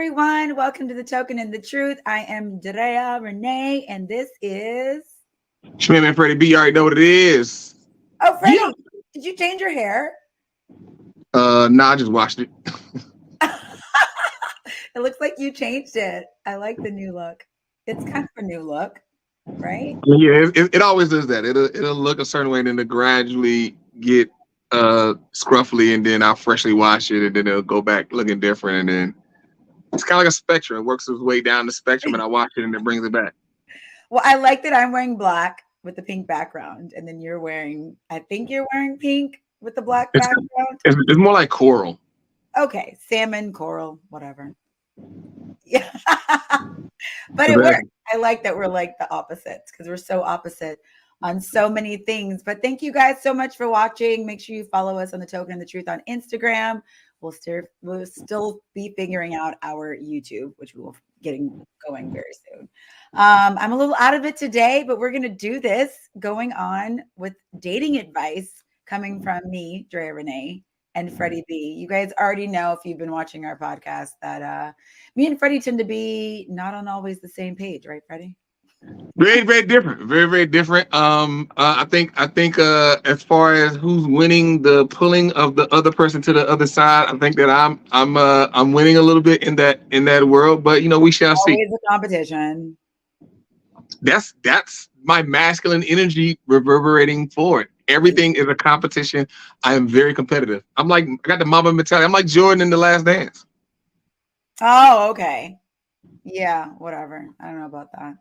everyone. Welcome to The Token and the Truth. I am Drea Renee, and this is... Schmim and Freddie B, you already know what it is. Oh, Freddie, Yeah. did you change your hair? Nah, I just watched it. It looks like you changed it. I like the new look. It's kind of a new look, right? Yeah, it always does that. It'll look a certain way, and then it'll gradually get scruffy, and then I'll freshly wash it, and then it'll go back looking different, and then it's kind of like a spectrum. It works its way down the spectrum, and I wash it, and it brings it back. Well, I like that I'm wearing black with the pink background, and then I think you're wearing pink with the black background. It's more like coral. Okay, salmon, coral, whatever. Yeah. But it works. I like that we're like the opposites because we're so opposite on so many things. But thank you guys so much for watching. Make sure you follow us on The Token and the Truth on Instagram. We'll still be figuring out our YouTube, which we will getting going very soon. I'm a little out of it today, but we're going to do this going on with dating advice coming from me, Drea Renee, and Freddie B. You guys already know if you've been watching our podcast that me and Freddie tend to be not on always the same page, right, Freddie? Very, very different. Very, very different. I think as far as who's winning the pulling of the other person to the other side, I think that I'm winning a little bit in that world. But we shall see. Always a competition. That's my masculine energy reverberating forward. Everything is a competition. I am very competitive. I got the Mamba mentality. I'm like Jordan in The Last Dance. Oh, okay. Yeah, whatever. I don't know about that.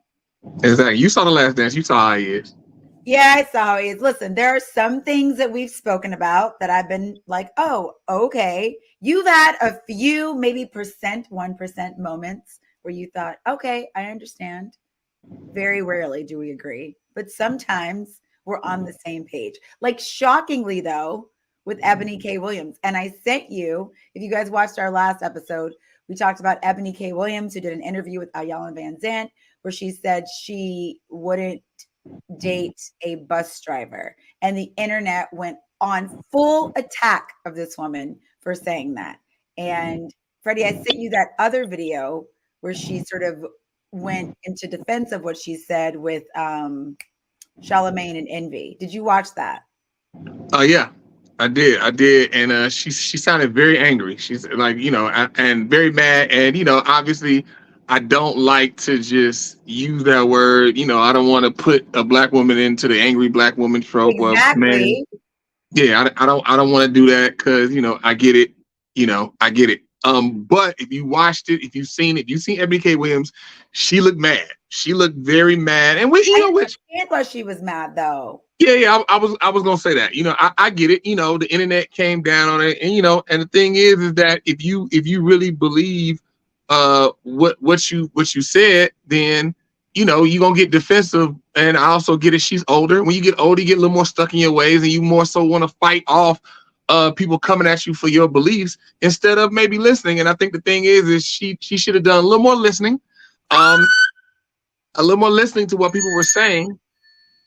Exactly. You saw The Last Dance. You saw how he is. Yeah, I saw how he is. Listen, there are some things that we've spoken about that I've been like, oh, okay. You've had a few, maybe 1% moments where you thought, okay, I understand. Very rarely do we agree, but sometimes we're on the same page. Like shockingly though, with Eboni K. Williams. And I sent you, if you guys watched our last episode, we talked about Eboni K. Williams, who did an interview with Iyanla Vanzant, where she said she wouldn't date a bus driver. And the internet went on full attack of this woman for saying that. And Freddie, I sent you that other video where she sort of went into defense of what she said with Charlemagne and Envy. Did you watch that? Yeah, I did, and she sounded very angry. She's like, and very mad, and obviously, I don't like to just use that word. I don't want to put a black woman into the angry black woman trope. Exactly. Yeah, I don't want to do that because I get it. I get it. But if you watched it, if you've seen Eboni K. Williams, she looked mad. She looked very mad, and I understand why she was mad though. Yeah, I was gonna say that. I get it. The internet came down on it, and and the thing is that if you really believe what you said, then you're gonna get defensive. And I also get it. She's older. When you get older, you get a little more stuck in your ways, and you more so want to fight off people coming at you for your beliefs instead of maybe listening. And I think the thing is she should have done a little more listening, a little more listening to what people were saying.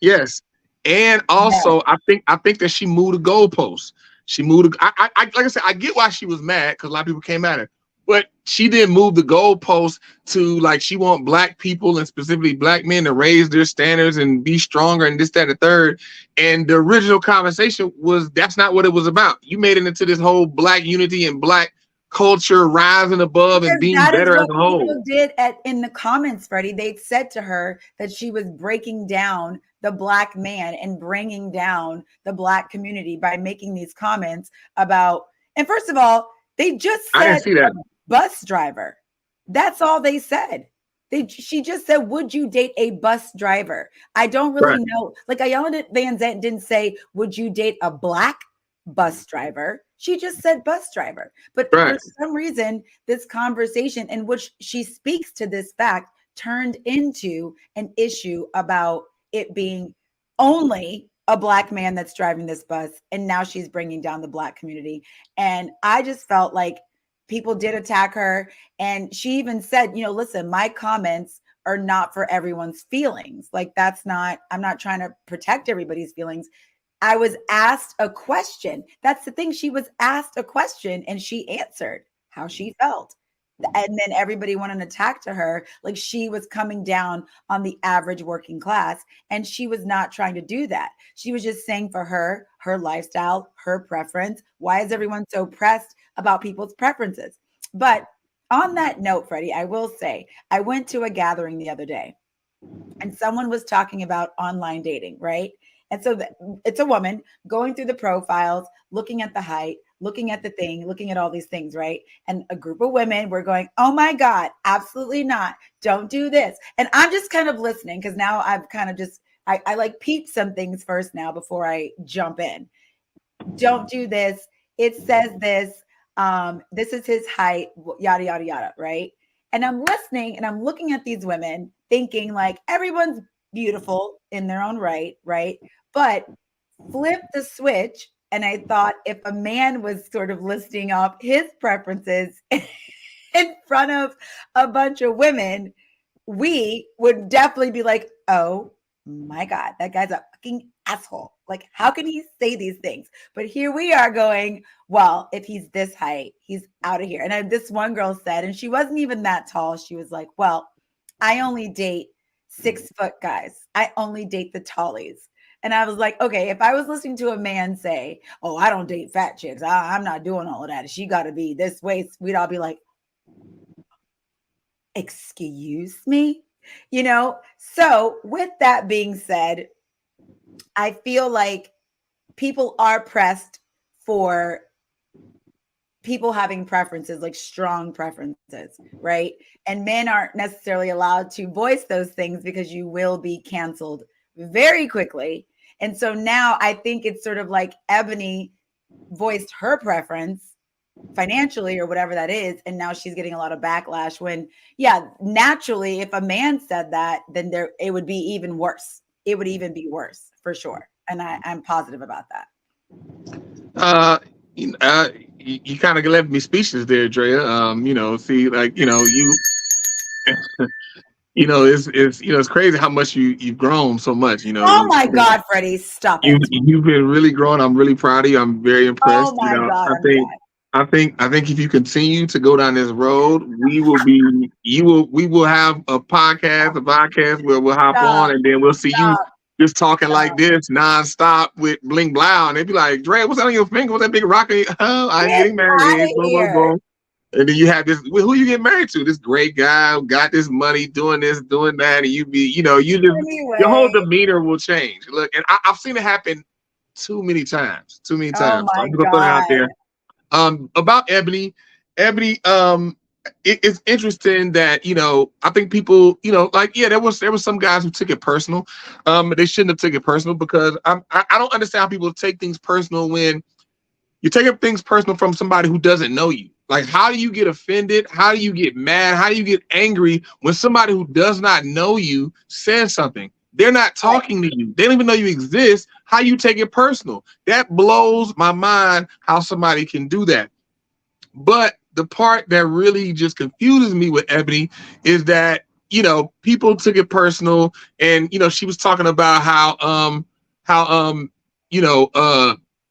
Yes. And also, I think that she moved the goalposts. She moved. I like I said, I get why she was mad because a lot of people came at her, but she didn't move the goalposts to like she want black people and specifically black men to raise their standards and be stronger and this, that, and the third. And the original conversation that's not what it was about. You made it into this whole black unity and black culture rising above and being better as a whole. People did in the comments, Freddie. They said to her that she was breaking down the black man and bringing down the black community by making these comments about. And first of all, they just said I didn't see that. Bus driver. That's all they said. She just said, would you date a bus driver? I don't really know. Like Iyanla Vanzant didn't say, would you date a black bus driver? She just said bus driver. But for some reason, this conversation in which she speaks to this fact turned into an issue about it being only a black man that's driving this bus. And now she's bringing down the black community. And I just felt like people did attack her. And she even said, listen, my comments are not for everyone's feelings. Like I'm not trying to protect everybody's feelings. I was asked a question. That's the thing. She was asked a question and she answered how she felt. And then everybody wanted to attack to her like she was coming down on the average working class, and she was not trying to do that. She was just saying for her lifestyle, her preference. Why is everyone so pressed about people's preferences? But on that note, Freddie, I will say I went to a gathering the other day and someone was talking about online dating, right? And so it's a woman going through the profiles, looking at the height, looking at the thing, looking at all these things, right? And a group of women were going, oh my God, absolutely not. Don't do this. And I'm just kind of listening because now I've kind of just, I like peep some things first now before I jump in. Don't do this. It says this. This is his height, yada, yada, yada, right? And I'm listening and I'm looking at these women thinking like everyone's beautiful in their own right, right? But flip the switch. And I thought if a man was sort of listing up his preferences in front of a bunch of women, we would definitely be like, oh my God, that guy's a fucking asshole. Like, how can he say these things? But here we are going, well, if he's this height, he's out of here. And this one girl said, and she wasn't even that tall. She was like, well, I only date 6-foot guys. I only date the tallies. And I was like, okay, if I was listening to a man say, oh, I don't date fat chicks. I'm not doing all of that. She got to be this way. We'd all be like, excuse me? You know? So with that being said, I feel like people are pressed for people having preferences, like strong preferences, right? And men aren't necessarily allowed to voice those things because you will be canceled very quickly. And so now I think it's sort of like Eboni voiced her preference financially or whatever that is, and now she's getting a lot of backlash when, yeah, naturally, if a man said that, then it would be even worse. It would even be worse for sure. And I'm positive about that. You kind of left me speechless there, Drea. See, like, it's crazy how much you've grown so much. Oh my God, Freddie, stop it! You've been really growing. I'm really proud of you. I'm very impressed. Oh my God, I think if you continue to go down this road, we will have a podcast where we'll hop on and then we'll see you just talking like this nonstop with bling blow, and they'd be like, Dre, what's that on your finger? What's that big rock? Oh, I'm getting married. Boom. And then you have this, who you get married to? This great guy who got this money, doing this, doing that, and your whole demeanor will change. Look, and I've seen it happen too many times. Oh my so I'm gonna put it out there. About Eboni, it's interesting that I think people there was some guys who took it personal. They shouldn't have taken it personal because I don't understand how people take things personal when you're taking things personal from somebody who doesn't know you. Like, how do you get offended? How do you get mad? How do you get angry when somebody who does not know you says something? They're not talking to you. They don't even know you exist. How you take it personal? That blows my mind how somebody can do that. But the part that really just confuses me with Eboni is that, people took it personal, and, she was talking about how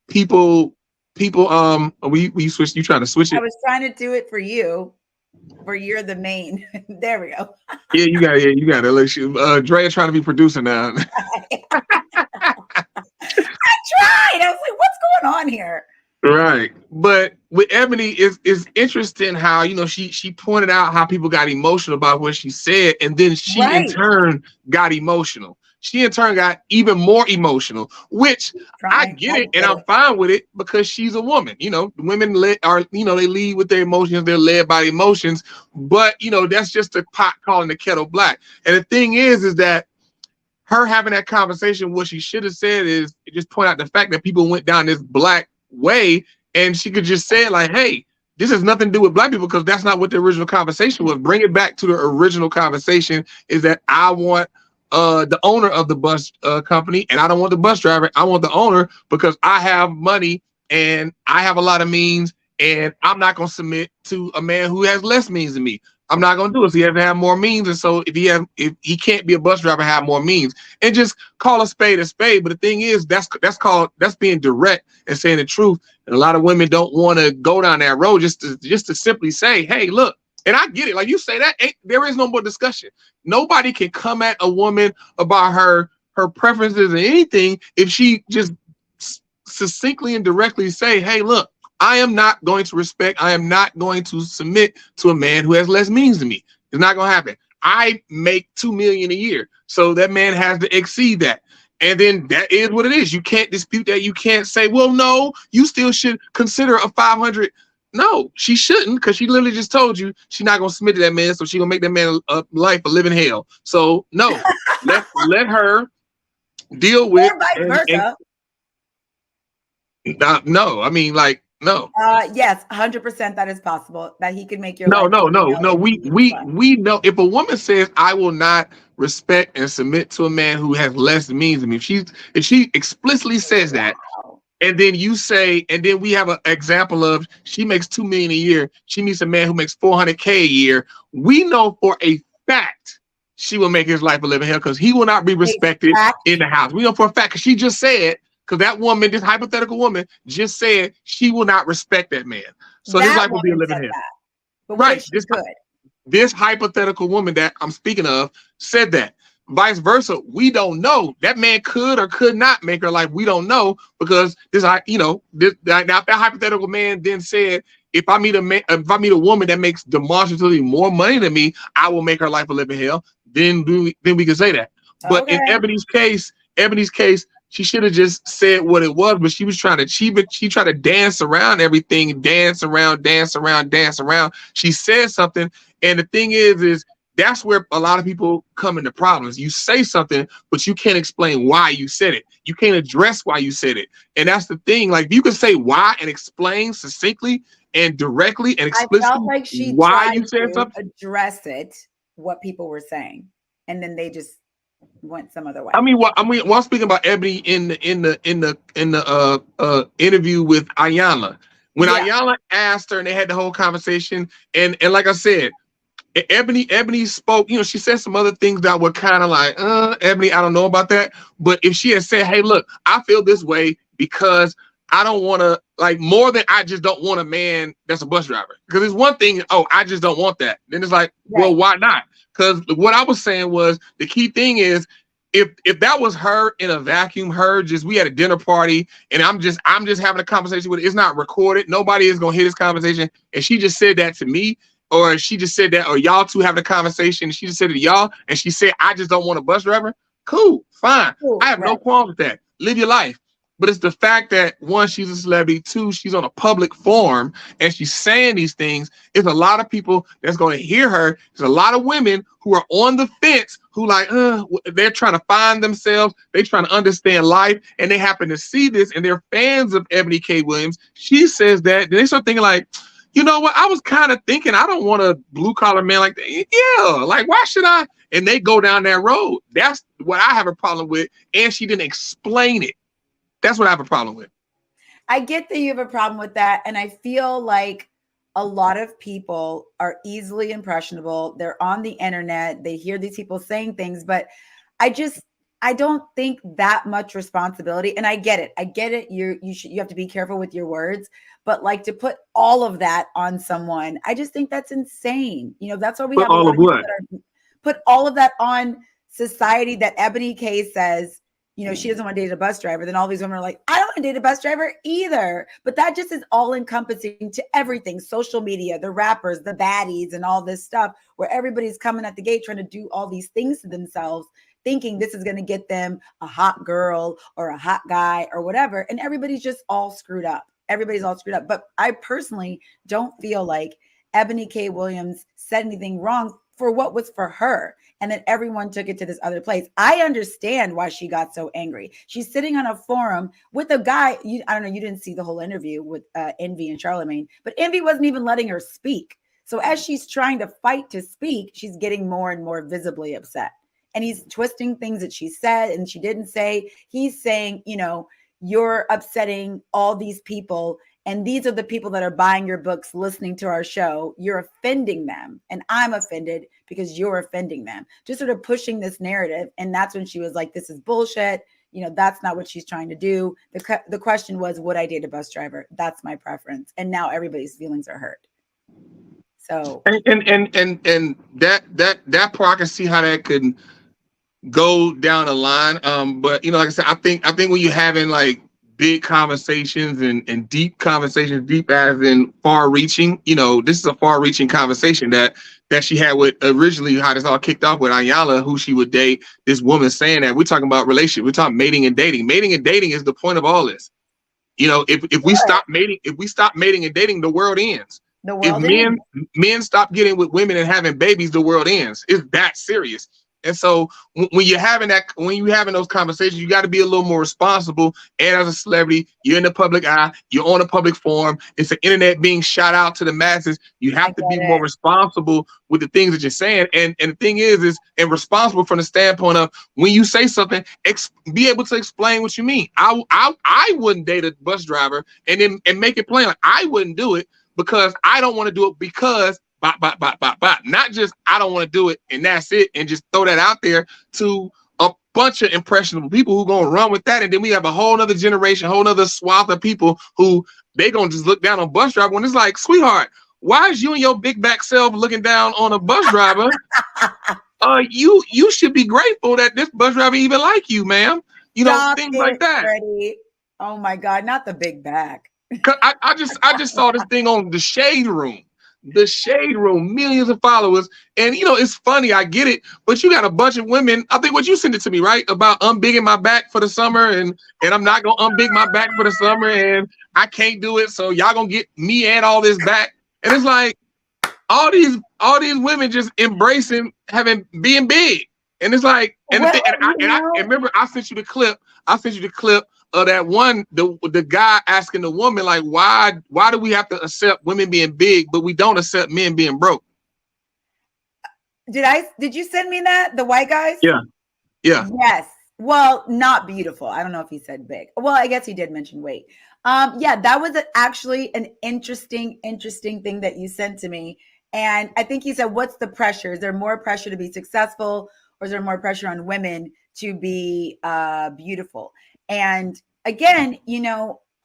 people we switched. You trying to switch it? I was trying to do it for you, where you're the main. There we go. Yeah, you got it. Like, Drea trying to be producer now. I tried. I was like, what's going on here? Right. But with Eboni, it's interesting how, she pointed out how people got emotional about what she said, and then she in turn got emotional. She in turn got even more emotional, which I get it, and I'm fine with it because she's a woman. Women they lead with their emotions. They're led by emotions, but that's just the pot calling the kettle black. And the thing is that her having that conversation, what she should have said is just point out the fact that people went down this black way, and she could just say like, hey, this has nothing to do with black people, because that's not what the original conversation was. Bring it back to the original conversation, is that I want the owner of the bus company, and I don't want the bus driver. I want the owner, because I have money and I have a lot of means, and I'm not going to submit to a man who has less means than me. I'm not going to do it. So he has to have more means. And so if he can't be a bus driver, have more means, and just call a spade a spade. But the thing is, that's being direct and saying the truth. And a lot of women don't want to go down that road just to simply say, hey, look, And I get it. Like you say, there is no more discussion. Nobody can come at a woman about her preferences or anything if she just succinctly and directly say, hey, look, I am not going to respect, I am not going to submit to a man who has less means than me. It's not going to happen. I make $2 million a year. So that man has to exceed that. And then that is what it is. You can't dispute that. You can't say, well, no, you still should consider a 500. No, she shouldn't, because she literally just told you she's not going to submit to that man. So she's going to make that man a life a living hell. So no, let her deal with, or vice versa. No, I mean, like, no. Yes, 100% that is possible, that he could make your No, life. no. We know if a woman says, I will not respect and submit to a man who has less means than me, if she explicitly says that, and then you say, and then we have an example of she makes $2 million a year, she meets a man who makes $400K a year, we know for a fact she will make his life a living hell, because he will not be respected in the house. We know for a fact, because she just said, because that woman, this hypothetical woman, just said she will not respect that man. So his life will be a living hell. But right. This hypothetical woman that I'm speaking of said that. Vice versa, we don't know. That man could or could not make her life. We don't know, because now if that hypothetical man then said, if I meet a woman that makes demonstratively more money than me, I will make her life a living hell. Then we can say that. But in Eboni's case, she should have just said what it was, but she was trying to achieve it. She tried to dance around everything, dance around. She said something, and the thing is that's where a lot of people come into problems. You say something, but you can't explain why you said it. You can't address why you said it, and that's the thing. Like, if you can say why and explain succinctly and directly and explicitly, I felt like she why you said something, address it, what people were saying, and then they just went some other way. While I'm speaking about Eboni in the interview with Ayanna, when Ayanna asked her and they had the whole conversation, and like I said, Eboni spoke, she said some other things that were kind of like, Eboni, I don't know about that. But if she had said, hey, look, I feel this way because I don't want to, like, more than I just don't want a man that's a bus driver. Because it's one thing, I just don't want that. Then it's like, well, why not? Because what I was saying was, the key thing is, if that was her in a vacuum, we had a dinner party and I'm just having a conversation with her, it's not recorded, nobody is gonna hear this conversation, and she just said that to me, or she just said that, or y'all two having a conversation, and she just said it to y'all, and she said, I just don't want a bus driver. Cool, fine. Cool, I have no qualms with that. Live your life. But it's the fact that, one, she's a celebrity, two, she's on a public forum and she's saying these things. It's a lot of people that's going to hear her. There's a lot of women who are on the fence, who they're trying to find themselves. They're trying to understand life, and they happen to see this and they're fans of Eboni K. Williams. She says that, then they start thinking like, you know what? I was kind of thinking I don't want a blue collar man like that. Yeah, like, why should I? And they go down that road. That's what I have a problem with. And she didn't explain it. That's what I have a problem with. I get that you have a problem with that. And I feel like a lot of people are easily impressionable. They're on the internet. They hear these people saying things, but I don't think that much responsibility. And I get it. You have to be careful with your words, but like, to put all of that on someone, I just think that's insane. That's why we have all of what? Put all of that on society, that Eboni K says, she doesn't want to date a bus driver. Then all these women are like, I don't want to date a bus driver either. But that just is all encompassing to everything. Social media, the rappers, the baddies, and all this stuff, where everybody's coming at the gate trying to do all these things to themselves, thinking this is going to get them a hot girl or a hot guy or whatever. And everybody's just all screwed up. Everybody's all screwed up. But I personally don't feel like Eboni K. Williams said anything wrong for what was for her. And then everyone took it to this other place. I understand why she got so angry. She's sitting on a forum with a guy. I don't know. You didn't see the whole interview with Envy and Charlemagne, but Envy wasn't even letting her speak. So as she's trying to fight to speak, she's getting more and more visibly upset. And he's twisting things that she said and she didn't say. He's saying, you're upsetting all these people. And these are the people that are buying your books, listening to our show. You're offending them. And I'm offended because you're offending them. Just sort of pushing this narrative. And that's when she was like, this is bullshit. That's not what she's trying to do. The question was, would I date a bus driver? That's my preference. And now everybody's feelings are hurt. So and that part I can see how that could go down the line. But like I said, I think when you're having like big conversations and deep conversations, deep as in far reaching, this is a far reaching conversation that she had with originally how this all kicked off with Ayala, who she would date, this woman saying that we're talking about relationship, we're talking mating and dating. Mating and dating is the point of all this. If we stop mating, and dating, the world ends. The If world ends. men stop getting with women and having babies, the world ends. It's that serious. And so when you're having those conversations, you got to be a little more responsible. And as a celebrity, you're in the public eye, you're on a public forum. It's the internet being shot out to the masses. You have to be more responsible with the things that you're saying. And the thing is and responsible from the standpoint of when you say something, be able to explain what you mean. I wouldn't date a bus driver and make it plain. Like, I wouldn't do it because I don't want to do it because not just I don't want to do it and that's it, and just throw that out there to a bunch of impressionable people who gonna run with that, and then we have a whole nother generation, whole nother swath of people who they gonna just look down on bus driver when it's like, sweetheart, why is you and your big back self looking down on a bus driver? You should be grateful that this bus driver even like you, ma'am. Things like that. Freddie. Oh my God, not the big back. I just saw this thing on the Shade Room. The Shade Room, millions of followers. And it's funny, I get it, but you got a bunch of women. I think what you sent it to me, right? About unbigging my back for the summer, and I'm not gonna unbig my back for the summer, and I can't do it. So y'all gonna get me and all this back. And it's like all these women just embracing being big. And it's like, I remember I sent you the clip. Of that one, the guy asking the woman, like, why do we have to accept women being big, but we don't accept men being broke? Did you send me that? The white guys? Yeah. Yes. Well, not beautiful. I don't know if he said big. Well, I guess he did mention weight. Yeah, that was actually an interesting thing that you sent to me. And I think he said, what's the pressure? Is there more pressure to be successful, or is there more pressure on women to be beautiful? And again,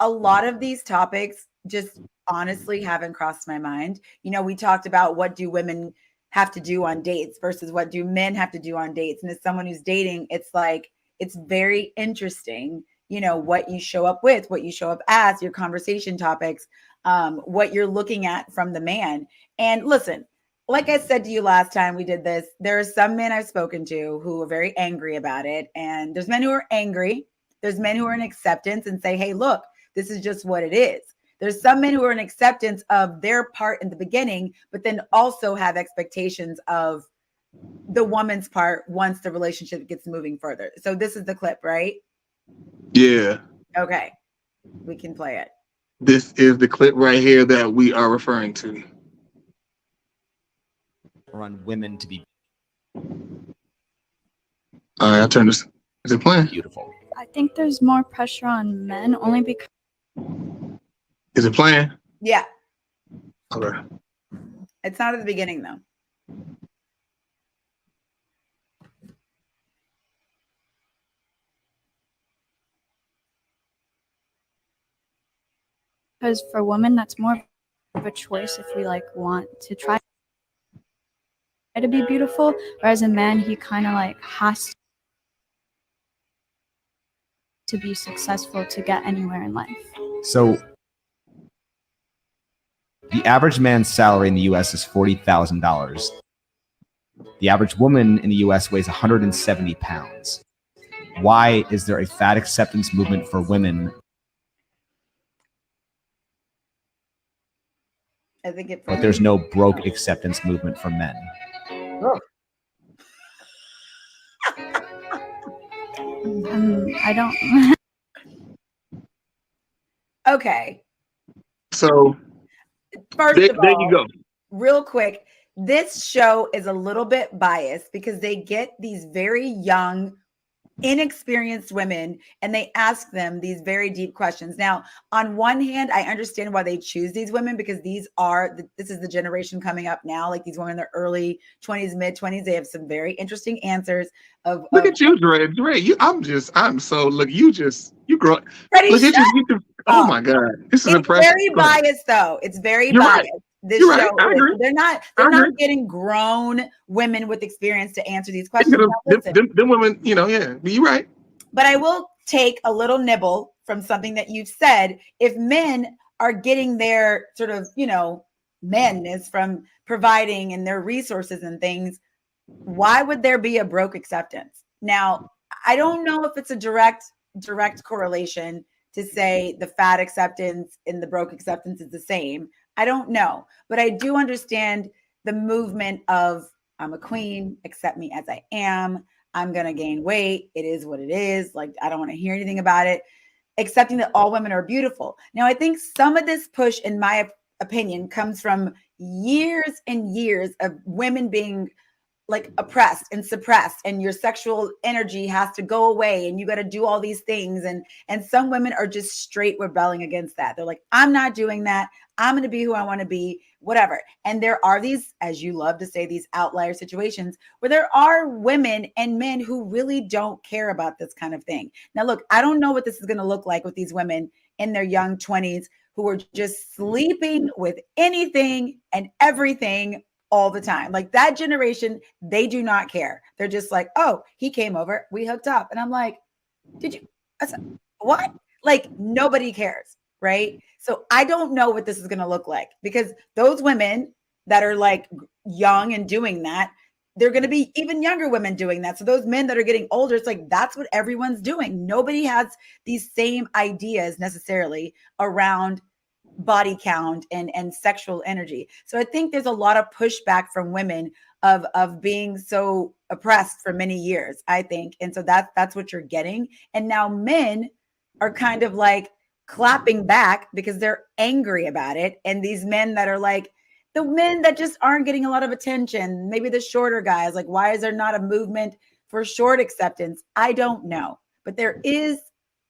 a lot of these topics just honestly haven't crossed my mind. We talked about what do women have to do on dates versus what do men have to do on dates. And as someone who's dating, it's like, it's very interesting, what you show up with, what you show up as, your conversation topics, what you're looking at from the man. And listen, like I said to you last time we did this, there are some men I've spoken to who are very angry about it. And there's men who are angry. There's men who are in acceptance and say, hey, look, this is just what it is. There's some men who are in acceptance of their part in the beginning, but then also have expectations of the woman's part once the relationship gets moving further. So this is the clip, right? Yeah. Okay. We can play it. This is the clip right here that we are referring to. On women to be. All right, I'll turn this. Is it playing? Beautiful. I think there's more pressure on men only because. Is it playing? Yeah. Okay. It's not at the beginning though. Because for women, that's more of a choice if we want to try to be beautiful. Whereas a man, he kind of has to be successful to get anywhere in life. So the average man's salary in the U.S. is $40,000. The average woman in the U.S. weighs 170 pounds. Why is there a fat acceptance movement for women? I think But there's no broke acceptance movement for men. Oh. I don't. Okay. So First of all, there you go. Real quick, this show is a little bit biased because they get these very young, inexperienced women and they ask them these very deep questions. Now, on one hand, I understand why they choose these women because this is the generation coming up now. Like these women in their early 20s, mid 20s, they have some very interesting answers. Look at you, Dre. You grow. Freddie, look at you. Oh my God, this is impressive. Very biased though. It's very You're biased. Right. this You're show right. I is. agree. They're I not agree. getting grown women with experience to answer these questions. Them, Now, listen, them women, you know, yeah, you're right. but I will take a little nibble from something that you've said. If men are getting their sort of, manness from providing and their resources and things, why would there be a broke acceptance? Now, I don't know if it's a direct correlation to say the fat acceptance and the broke acceptance is the same. I don't know, but I do understand the movement of I'm a queen, accept me as I am. I'm going to gain weight. It is what it is. Like, I don't want to hear anything about it, accepting that all women are beautiful. Now, I think some of this push, in my opinion, comes from years and years of women being like oppressed and suppressed, and your sexual energy has to go away and you got to do all these things. And some women are just straight rebelling against that. They're like, I'm not doing that. I'm going to be who I want to be, whatever. And there are these, as you love to say, these outlier situations where there are women and men who really don't care about this kind of thing. Now, look, I don't know what this is going to look like with these women in their young 20s who are just sleeping with anything and everything all the time. Like, that generation, they do not care. They're just like, oh, he came over, we hooked up. And I'm like, did you, I said, what? Like, nobody cares, right? So I don't know what this is going to look like, because those women that are like young and doing that, they're going to be even younger women doing that. So those men that are getting older, it's like, that's what everyone's doing. Nobody has these same ideas necessarily around body count and sexual energy. So I think there's a lot of pushback from women of being so oppressed for many years, I think. And so that's what you're getting. And now men are kind of like clapping back because they're angry about it. And these men that are like, the men that just aren't getting a lot of attention, maybe the shorter guys, like, why is there not a movement for short acceptance? I don't know. But there's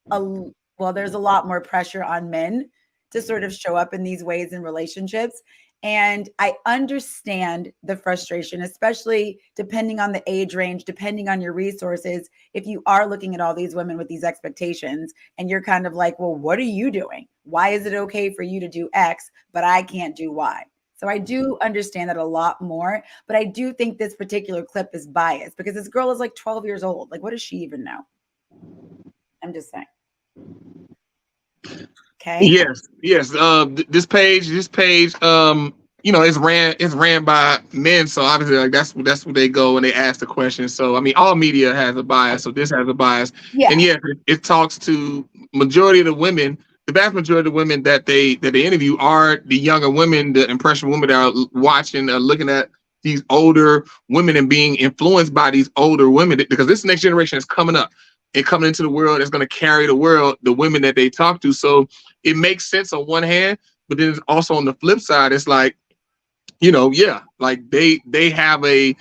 a lot more pressure on men to sort of show up in these ways in relationships. And I understand the frustration, especially depending on the age range, depending on your resources. If you are looking at all these women with these expectations and you're kind of like, well, what are you doing? Why is it okay for you to do X, but I can't do Y? So I do understand that a lot more, but I do think this particular clip is biased because this girl is like 12 years old. Like, what does she even know? I'm just saying. Okay. Yes. This page, it's ran by men, so obviously, like, that's where they go and they ask the question. So I mean, all media has a bias, so this has a bias. Yeah. And yes, it talks to majority of the women. The vast majority of the women that they interview are the younger women, the impressionable women that are watching, looking at these older women and being influenced by these older women, because this next generation is coming up and coming into the world is going to carry the world, the women that they talk to. So it makes sense on one hand, but then also on the flip side, it's like, like they have a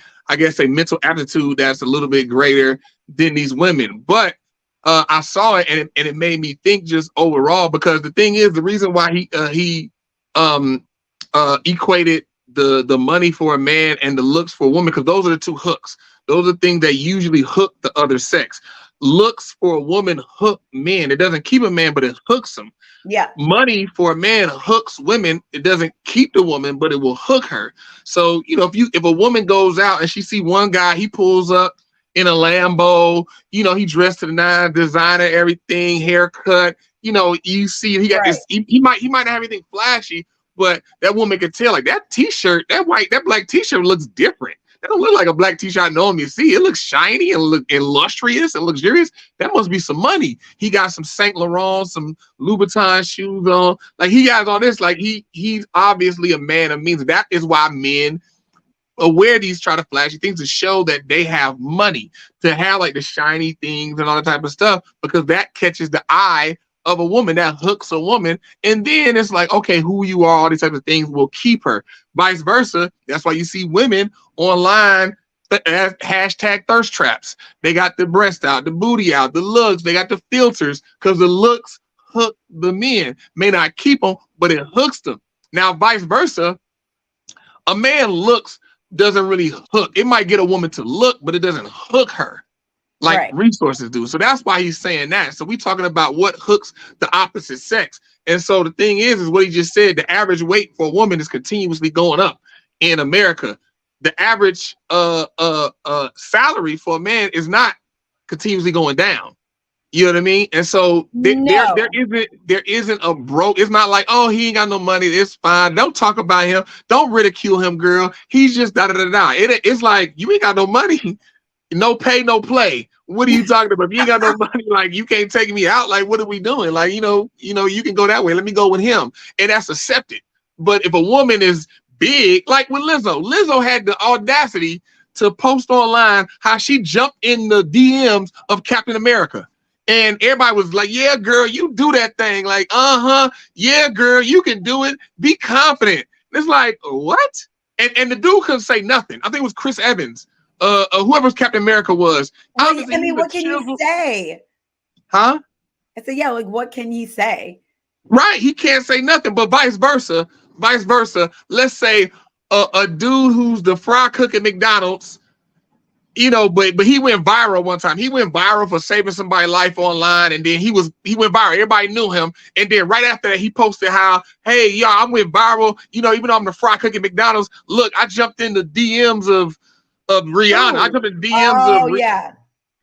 mental aptitude that's a little bit greater than these women. But I saw it and it made me think just overall, because the thing is, the reason why he equated the money for a man and the looks for a woman, because those are the two hooks. Those are things that usually hook the other sex. Looks for a woman hook men. It doesn't keep a man, but it hooks them. Yeah. Money for a man hooks women. It doesn't keep the woman, but it will hook her. So, if a woman goes out and she see one guy, he pulls up in a Lambo, he dressed to the nines, designer, everything, haircut, you see he got this, he might not have anything flashy, but that woman could tell, like, that t-shirt, that black t-shirt looks different. That don't look like a black t-shirt I normally see. It looks shiny and illustrious and luxurious. That must be some money. He got some Saint Laurent, some Louboutin shoes on. Like, he got all this. Like, he's obviously a man of means. That is why men wear these try to flashy things, to show that they have money, to have like the shiny things and all that type of stuff, because that catches the eye of a woman, that hooks a woman. And then it's like, okay, who you are, all these types of things will keep her. Vice versa. That's why you see women online hashtag thirst traps. They got the breast out, the booty out, the looks, they got the filters, because the looks hook the men. May not keep them, but it hooks them. Now, vice versa, a man looks doesn't really hook. It might get a woman to look, but it doesn't hook her. like Right. resources do. So that's why he's saying that. So we talking about what hooks the opposite sex. And so the thing is what he just said, the average weight for a woman is continuously going up in America. The average salary for a man is not continuously going down. You know what I mean? And so there isn't a broke. It's not like, oh, he ain't got no money. It's fine. Don't talk about him. Don't ridicule him, girl. He's just da da da da. It's like you ain't got no money. No pay, no play. What are you talking about? If you ain't got no money, like you can't take me out. Like, what are we doing? Like, you know, you can go that way. Let me go with him. And that's accepted. But if a woman is big, like with Lizzo had the audacity to post online how she jumped in the DMs of Captain America. And everybody was like, yeah, girl, you do that thing. Like, yeah, girl, you can do it. Be confident. And it's like, what? And the dude couldn't say nothing. I think it was Chris Evans. Whoever's Captain America was. I mean, what can you say? Huh? I said, yeah, like what can he say? Right, he can't say nothing, but vice versa. Let's say a dude who's the fry cook at McDonald's, you know, but he went viral one time. He went viral for saving somebody's life online, and then he went viral. Everybody knew him, and then right after that, he posted how, hey, y'all, I went viral. You know, even though I'm the fry cook at McDonald's, look, I jumped in the DMs of Rihanna. Ooh. I jumped in DMs yeah.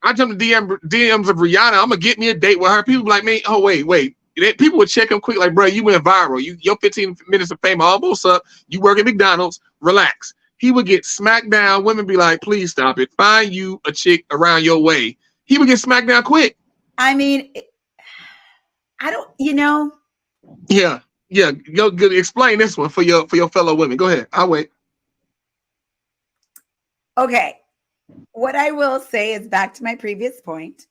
I jumped in DMs of Rihanna. I'm gonna get me a date with her. People be like, man, oh wait. People would check him quick, like, bro, you went viral. Your 15 minutes of fame almost up. You work at McDonald's. Relax. He would get smacked down. Women be like, please stop it. Find you a chick around your way. He would get smacked down quick. I mean, I don't, you know. Yeah. Go explain this one for your fellow women. Go ahead. I'll wait. Okay. What I will say is back to my previous point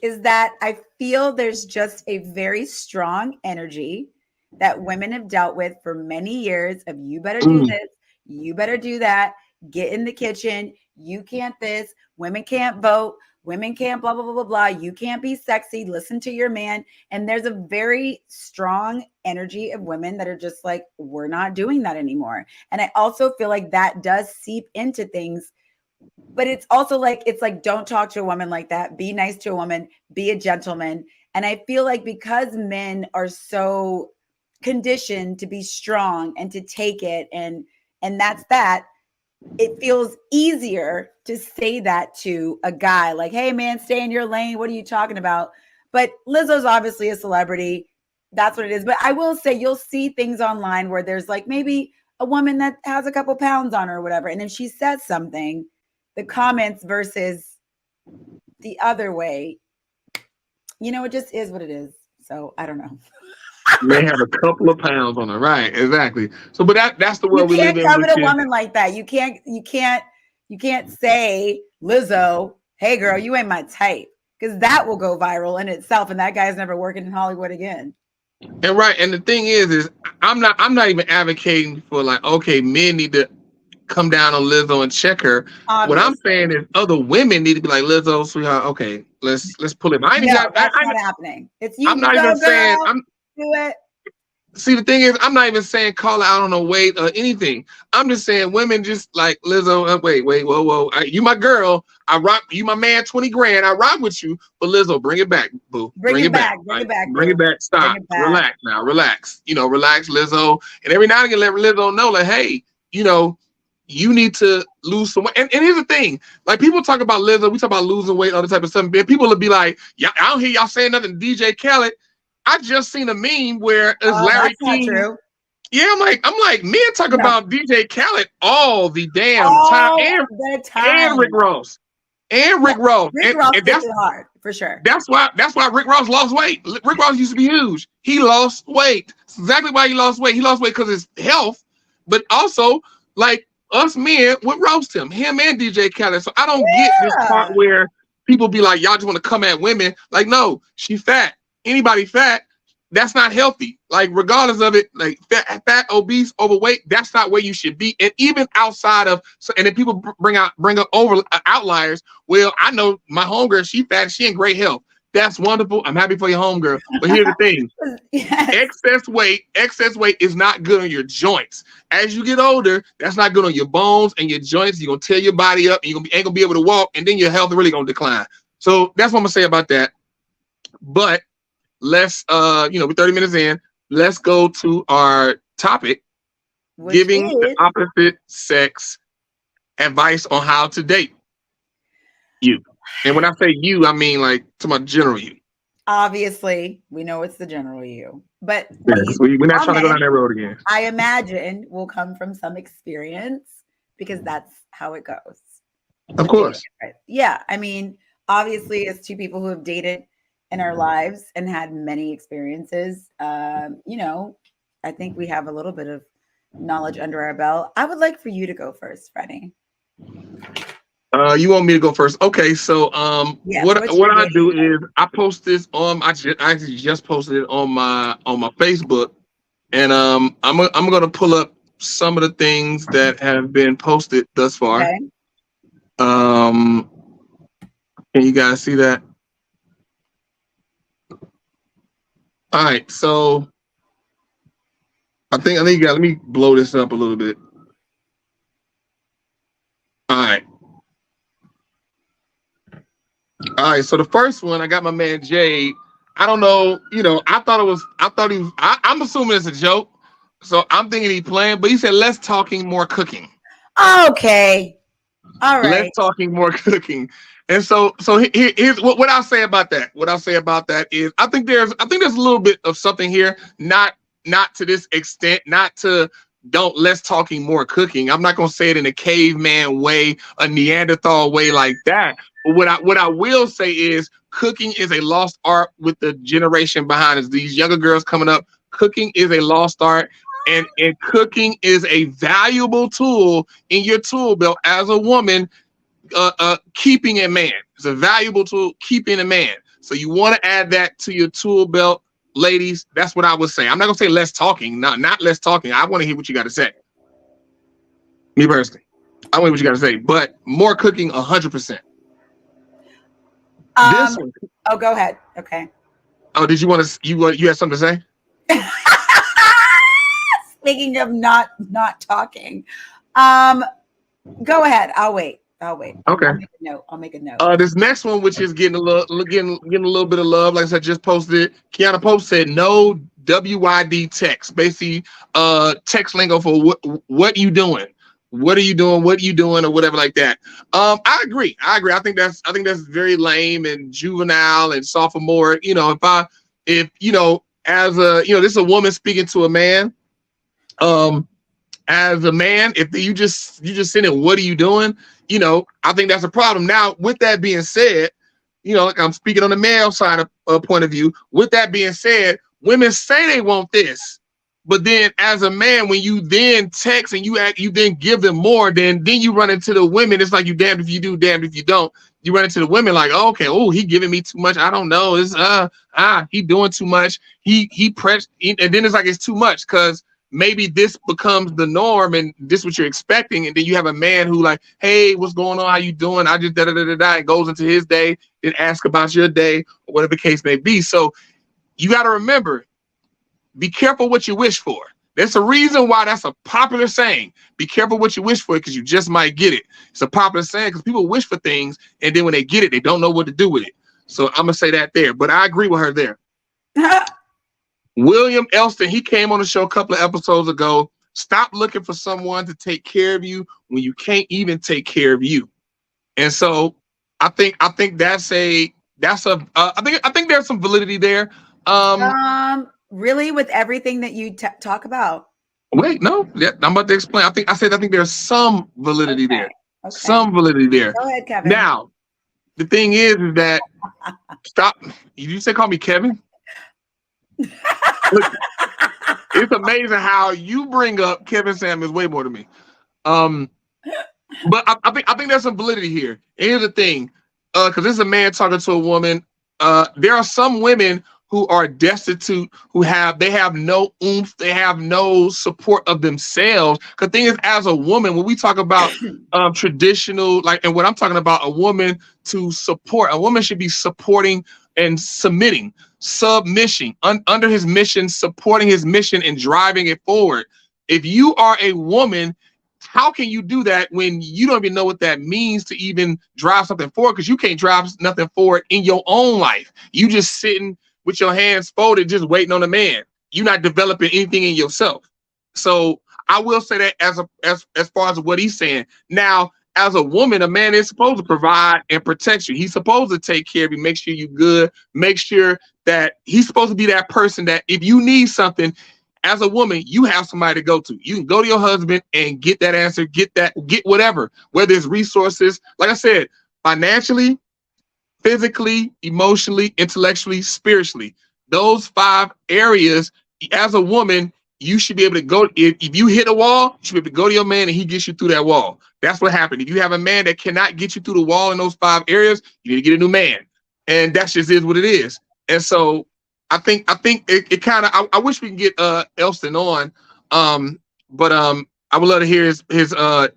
is that I feel there's just a very strong energy that women have dealt with for many years of you better do this, you better do that, get in the kitchen, you can't this, women can't vote, women can't blah, blah, blah, blah, blah, you can't be sexy, listen to your man. And there's a very strong energy of women that are just like, we're not doing that anymore. And I also feel like that does seep into things. But it's also like, don't talk to a woman like that. Be nice to a woman, be a gentleman. And I feel like because men are so conditioned to be strong and to take it, and that's that, it feels easier to say that to a guy like, hey man, stay in your lane. What are you talking about? But Lizzo's obviously a celebrity. That's what it is. But I will say you'll see things online where there's like maybe a woman that has a couple pounds on her or whatever. And if she says something, the comments versus the other way, you know, it just is what it is. So I don't know. May have a couple of pounds on her, right? Exactly. So, but that's the world we live in. You can't come at a woman like that. You can't say, Lizzo, hey girl, you ain't my type, because that will go viral in itself, and that guy's never working in Hollywood again. And right, and the thing is I'm not even advocating for like, okay, men need to come down on Lizzo and check her. Obviously. What I'm saying is other women need to be like, Lizzo, sweetheart, okay, let's pull it. That's not happening. It's you. I'm not even saying do it. See, the thing is, I'm not even saying call out on a weight or anything. I'm just saying women just like, Lizzo, wait, whoa. You my girl. I rock you, my man, 20 grand. I rock with you. But Lizzo, bring it back, boo. Bring it back. Stop. Relax now. Relax. You know, relax, Lizzo. And every now and again, let Lizzo know, like, hey, you know, you need to lose some weight. And here's the thing. Like, people talk about Lizzo. We talk about losing weight, all the type of stuff. People will be like, yeah, I don't hear y'all saying nothing. DJ Khaled. I just seen a meme where it's Larry King. True. Yeah, I'm like, men talk about DJ Khaled all the damn time. And Rick Ross. Rick Ross that's hard for sure. That's why Rick Ross lost weight. Rick Ross used to be huge. He lost weight. That's exactly why he lost weight. He lost weight because of his health, but also like us men would roast him and DJ Khaled. So I don't get this part where people be like, y'all just want to come at women. Like, no, she fat. Anybody fat, that's not healthy. Like, regardless of it, like fat, obese, overweight, that's not where you should be. And even outside of, and then people bring up over outliers. Well, I know my homegirl, she fat, she in great health. That's wonderful. I'm happy for your homegirl. But here's the thing: excess weight is not good on your joints. As you get older, that's not good on your bones and your joints. You're gonna tear your body up, and you ain't gonna be able to walk, and then your health really gonna decline. So that's what I'm gonna say about that. But let's we're 30 minutes in. Let's go to our topic, Which giving is, the opposite sex advice on how to date you. And when I say you, I mean like to my general you. obviously, we know it's the general you, but Yes, we're not trying to go down that road again. I imagine will come from some experience because that's how it goes. Of course. Yeah. I mean, obviously, as two people who have dated in our lives and had many experiences, I think we have a little bit of knowledge under our belt. I would like for you to go first, Freddie. You want me to go first? Okay, so Yes, what I do is I post this on I actually just posted it on my Facebook, and I'm gonna pull up some of the things that have been posted thus far. Okay. Can you guys see that? All right, so I think you got, let me blow this up a little bit. All right. All right, so the first one, I got my man Jade. I don't know, I'm assuming it's a joke. So I'm thinking he's playing, but he said less talking, more cooking. Okay. All right. Less talking, more cooking. And so here's what I'll say about that. What I'll say about that is I think there's a little bit of something here, not to this extent, not to less talking, more cooking. I'm not gonna say it in a caveman way, a Neanderthal way like that. But what I will say is cooking is a lost art with the generation behind us. These younger girls coming up, cooking is a lost art, and cooking is a valuable tool in your tool belt as a woman. Keeping a man. It's a valuable tool, keeping a man. So you want to add that to your tool belt, ladies. That's what I would say. I'm not gonna say less talking, not less talking. I want to hear what you got to say. Me personally, I want to hear what you got to say, but more cooking, 100%. This one. Oh, go ahead. Okay. Oh, did you want to? You had something to say? Speaking of not talking, go ahead. I'll wait. Okay. I'll make a note. This next one, which is getting a little bit of love, like I said, just posted it. Kiana Pope said no WYD text, basically text lingo for what you doing, what are you doing, or whatever like that. I agree. I think that's very lame and juvenile and sophomore. If as a this is a woman speaking to a man. As a man, if you just send it, what are you doing? I think that's a problem. Now, with that being said, like I'm speaking on the male side of point of view. With that being said, women say they want this, but then as a man, when you then text and you then give them more, then you run into the women. It's like you damned if you do, damned if you don't. You run into the women like, oh, okay, oh, he giving me too much. I don't know. It's he doing too much. He pressed, and then it's like it's too much because maybe this becomes the norm and this is what you're expecting. And then you have a man who like, hey, what's going on? How you doing? I just and goes into his day and asks about your day or whatever the case may be. So you got to remember, be careful what you wish for. There's a reason why that's a popular saying. Be careful what you wish for because you just might get it. It's a popular saying because people wish for things and then when they get it, they don't know what to do with it. So I'm going to say that there, but I agree with her there. William Elston, he came on the show a couple of episodes ago. Stop looking for someone to take care of you when you can't even take care of you. And so I think that's I think there's some validity there. Really, with everything that you talk about. Wait, no, yeah, I'm about to explain. I think there's some validity there. Okay. Some validity there. Go ahead, Kevin. Now, the thing is that stop. You say call me Kevin? Look, it's amazing how you bring up Kevin Samuels way more than me. But I think there's some validity here. And here's the thing, because this is a man talking to a woman. There are some women who are destitute, they have no oomph, they have no support of themselves. Because the thing is, as a woman, when we talk about traditional, and what I'm talking about, a woman to support, a woman should be supporting and submitting, submission, under his mission, supporting his mission and driving it forward. If you are a woman how can you do that when you don't even know what that means to even drive something forward? Because you can't drive nothing forward in your own life. You just sitting with your hands folded, just waiting on a man. You're not developing anything in yourself. So I will say that as far as what he's saying. Now, as a woman, a man is supposed to provide and protect you. He's supposed to take care of you, make sure you're good, make sure that he's supposed to be that person that if you need something, as a woman, you have somebody to go to. You can go to your husband and get that answer, get whatever, whether it's resources, like I said, financially, physically, emotionally, intellectually, spiritually. Those 5 areas, as a woman, you should be able to go. If you hit a wall, you should be able to go to your man and he gets you through that wall. That's what happened. If you have a man that cannot get you through the wall in those 5 areas, you need to get a new man. And that just is what it is. And so I think it kind of, I wish we can get Elston on, but I would love to hear his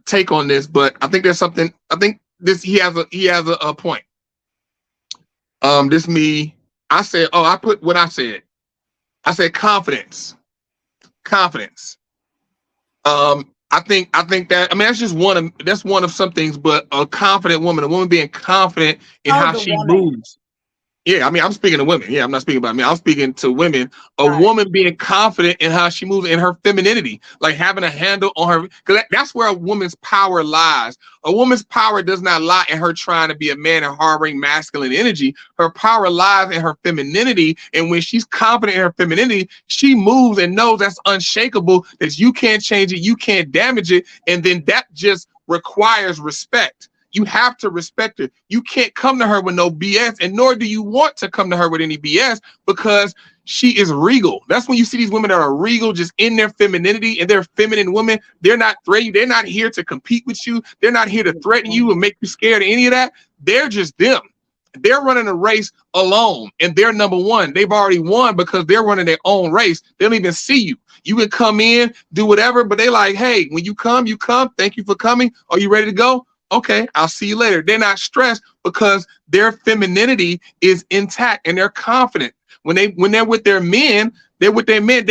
take on this. But I think there's something. I think he has a point. This me. I said, I put what I said. I said confidence. I think that, I mean, that's one of some things, but a confident woman, a woman being confident in how she moves. Yeah, I mean, I'm speaking to women. Yeah, I'm not speaking about me. I'm speaking to women. A woman being confident in how she moves, in her femininity, like having a handle on her, because that's where a woman's power lies. A woman's power does not lie in her trying to be a man and harboring masculine energy. Her power lies in her femininity, and when she's confident in her femininity, she moves and knows that's unshakable, that you can't change it, you can't damage it, and then that just requires respect. You have to respect her. You can't come to her with no BS, and nor do you want to come to her with any BS, because she is regal. That's when you see these women that are regal, just in their femininity, and they're feminine women. They're not threatening. They're not here to compete with you. They're not here to threaten you and make you scared of any of that. They're just them. They're running a race alone, and they're number one. They've already won because they're running their own race. They don't even see you. You can come in, do whatever, but they like, hey, when you come, you come. Thank you for coming. Are you ready to go? Okay, I'll see you later. They're not stressed because their femininity is intact and they're confident. When they're with their men, they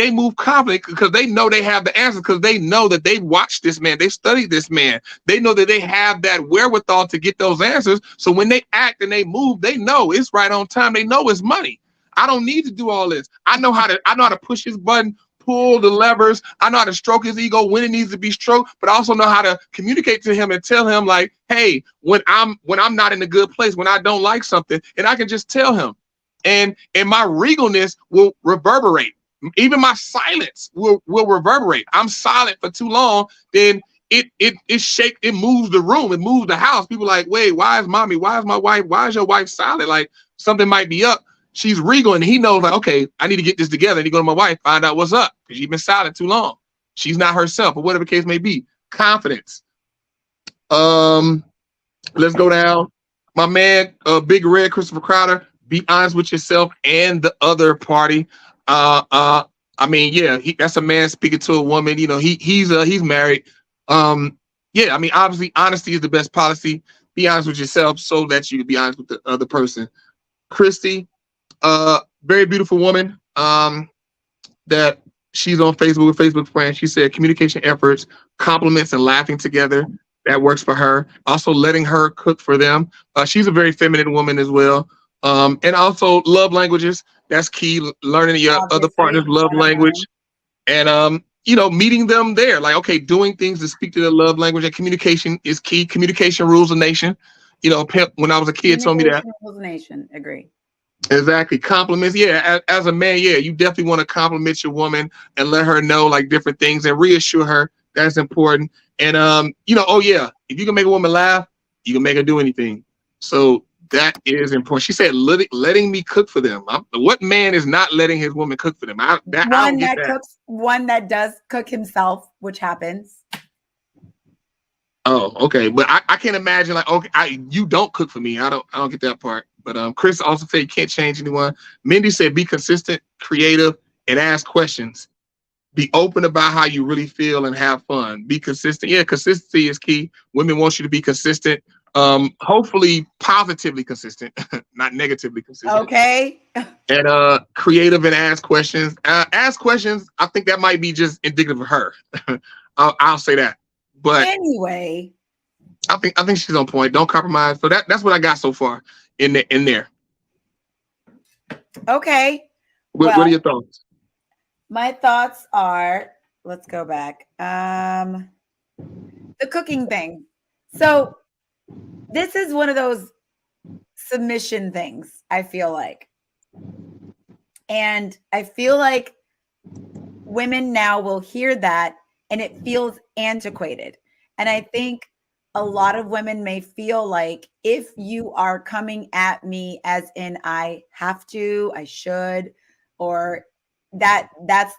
move confident because they know they have the answers, because they know that they've watched this man, they studied this man. They know that they have that wherewithal to get those answers. So when they act and they move, they know it's right on time. They know it's money. I don't need to do all this. I know how to push his button, pull the levers. I know how to stroke his ego when it needs to be stroked, but I also know how to communicate to him and tell him, like, hey, when I'm not in a good place, when I don't like something, and I can just tell him. And my regalness will reverberate. Even my silence will reverberate. I'm silent for too long, then it moves the room, it moves the house. People are like, wait, why is mommy? Why is my wife? Why is your wife silent? Like something might be up. She's regal, and he knows, like, okay, I need to get this together. And he go to my wife, find out what's up, because she's been silent too long. She's not herself, or whatever the case may be. Confidence. Let's go down. My man, Big Red, Christopher Crowder. Be honest with yourself and the other party. I mean, yeah, that's a man speaking to a woman. You know, he's married. Yeah, I mean, obviously, honesty is the best policy. Be honest with yourself so that you can be honest with the other person. Christy. Very beautiful woman, that she's on Facebook with Facebook friends. She said communication efforts, compliments, and laughing together. That works for her. Also letting her cook for them. She's a very feminine woman as well. And also love languages. That's key. Learning your other partner's love language. And, meeting them there. Like, okay, doing things to speak to their love language, and communication is key. Communication rules a nation. Pimp, when I was a kid, told me that. Rules a nation. Agree. Exactly. Compliments. Yeah. As a man, yeah, you definitely want to compliment your woman and let her know, like, different things and reassure her. That's important. And, oh yeah, if you can make a woman laugh, you can make her do anything. So that is important. She said, letting me cook for them. What man is not letting his woman cook for them? One that does cook himself, which happens. Oh, okay. But I can't imagine, like, okay, you don't cook for me. I don't get that part. But Chris also said you can't change anyone. Mindy said be consistent, creative, and ask questions. Be open about how you really feel and have fun. Be consistent. Yeah, consistency is key. Women want you to be consistent. Hopefully positively consistent, not negatively consistent. Okay. And creative and ask questions. Ask questions. I think that might be just indicative of her. I'll say that. But anyway, I think she's on point. Don't compromise. So that's what I got so far in there. Okay. What are your thoughts? My thoughts are, let's go back. The cooking thing. So this is one of those submission things, I feel like. And I feel like women now will hear that and it feels antiquated. And I think a lot of women may feel like if you are coming at me as in I have to, I should, or that's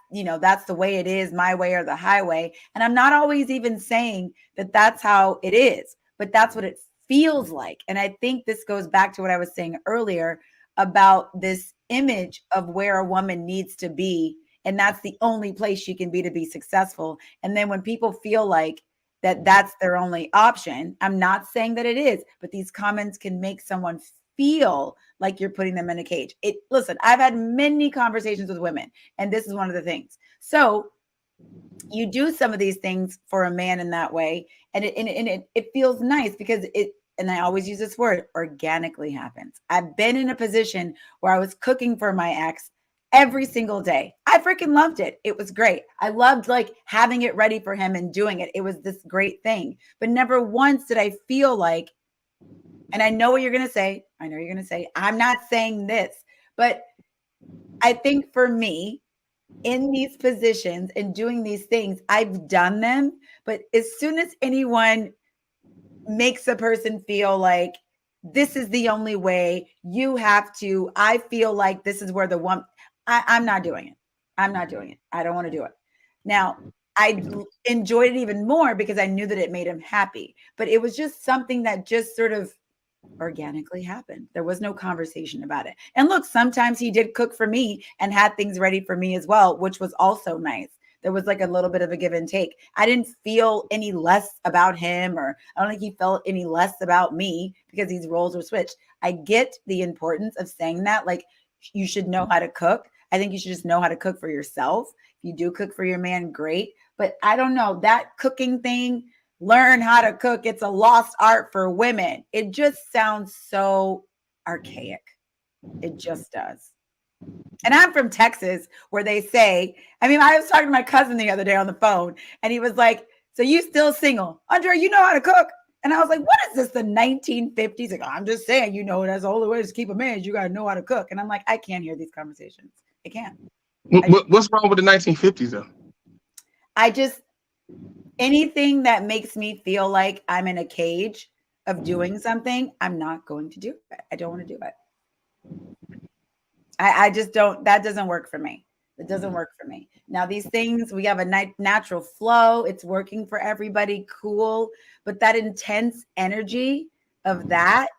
the way it is, my way or the highway. And I'm not always even saying that that's how it is, but that's what it feels like. And I think this goes back to what I was saying earlier about this image of where a woman needs to be, and that's the only place she can be to be successful. And then when people feel like that's their only option, I'm not saying that it is, but these comments can make someone feel like you're putting them in a cage. Listen, I've had many conversations with women, and this is one of the things. So you do some of these things for a man in that way, and it feels nice because and I always use this word, organically happens. I've been in a position where I was cooking for my ex every single day. I freaking loved it. It was great. I loved like having it ready for him and doing it. It was this great thing. But never once did I feel like, and I know what you're going to say. I know you're going to say, I'm not saying this, but I think for me, in these positions and doing these things, I've done them. But as soon as anyone makes a person feel like this is the only way, you have to, I feel like this is where the one, I'm not doing it. I'm not doing it. I don't want to do it. Now, I enjoyed it even more because I knew that it made him happy, but it was just something that just sort of organically happened. There was no conversation about it. And look, sometimes he did cook for me and had things ready for me as well, which was also nice. There was like a little bit of a give and take. I didn't feel any less about him, or I don't think he felt any less about me because these roles were switched. I get the importance of saying that, like, you should know how to cook. I think you should just know how to cook for yourself. If you do cook for your man, great. But I don't know, that cooking thing, learn how to cook. It's a lost art for women. It just sounds so archaic. It just does. And I'm from Texas, where they say, I mean, I was talking to my cousin the other day on the phone, and he was like, so you still single? Andrea, you know how to cook? And I was like, what is this, the 1950s? Like, I'm just saying, that's the only way to keep a man is you got to know how to cook. And I'm like, I can't hear these conversations. I can't. What's wrong with the 1950s, though? Anything that makes me feel like I'm in a cage of doing something, I'm not going to do it. I don't want to do it. I just don't, that doesn't work for me. It doesn't work for me. Now, these things, we have a natural flow. It's working for everybody. Cool. But that intense energy of that,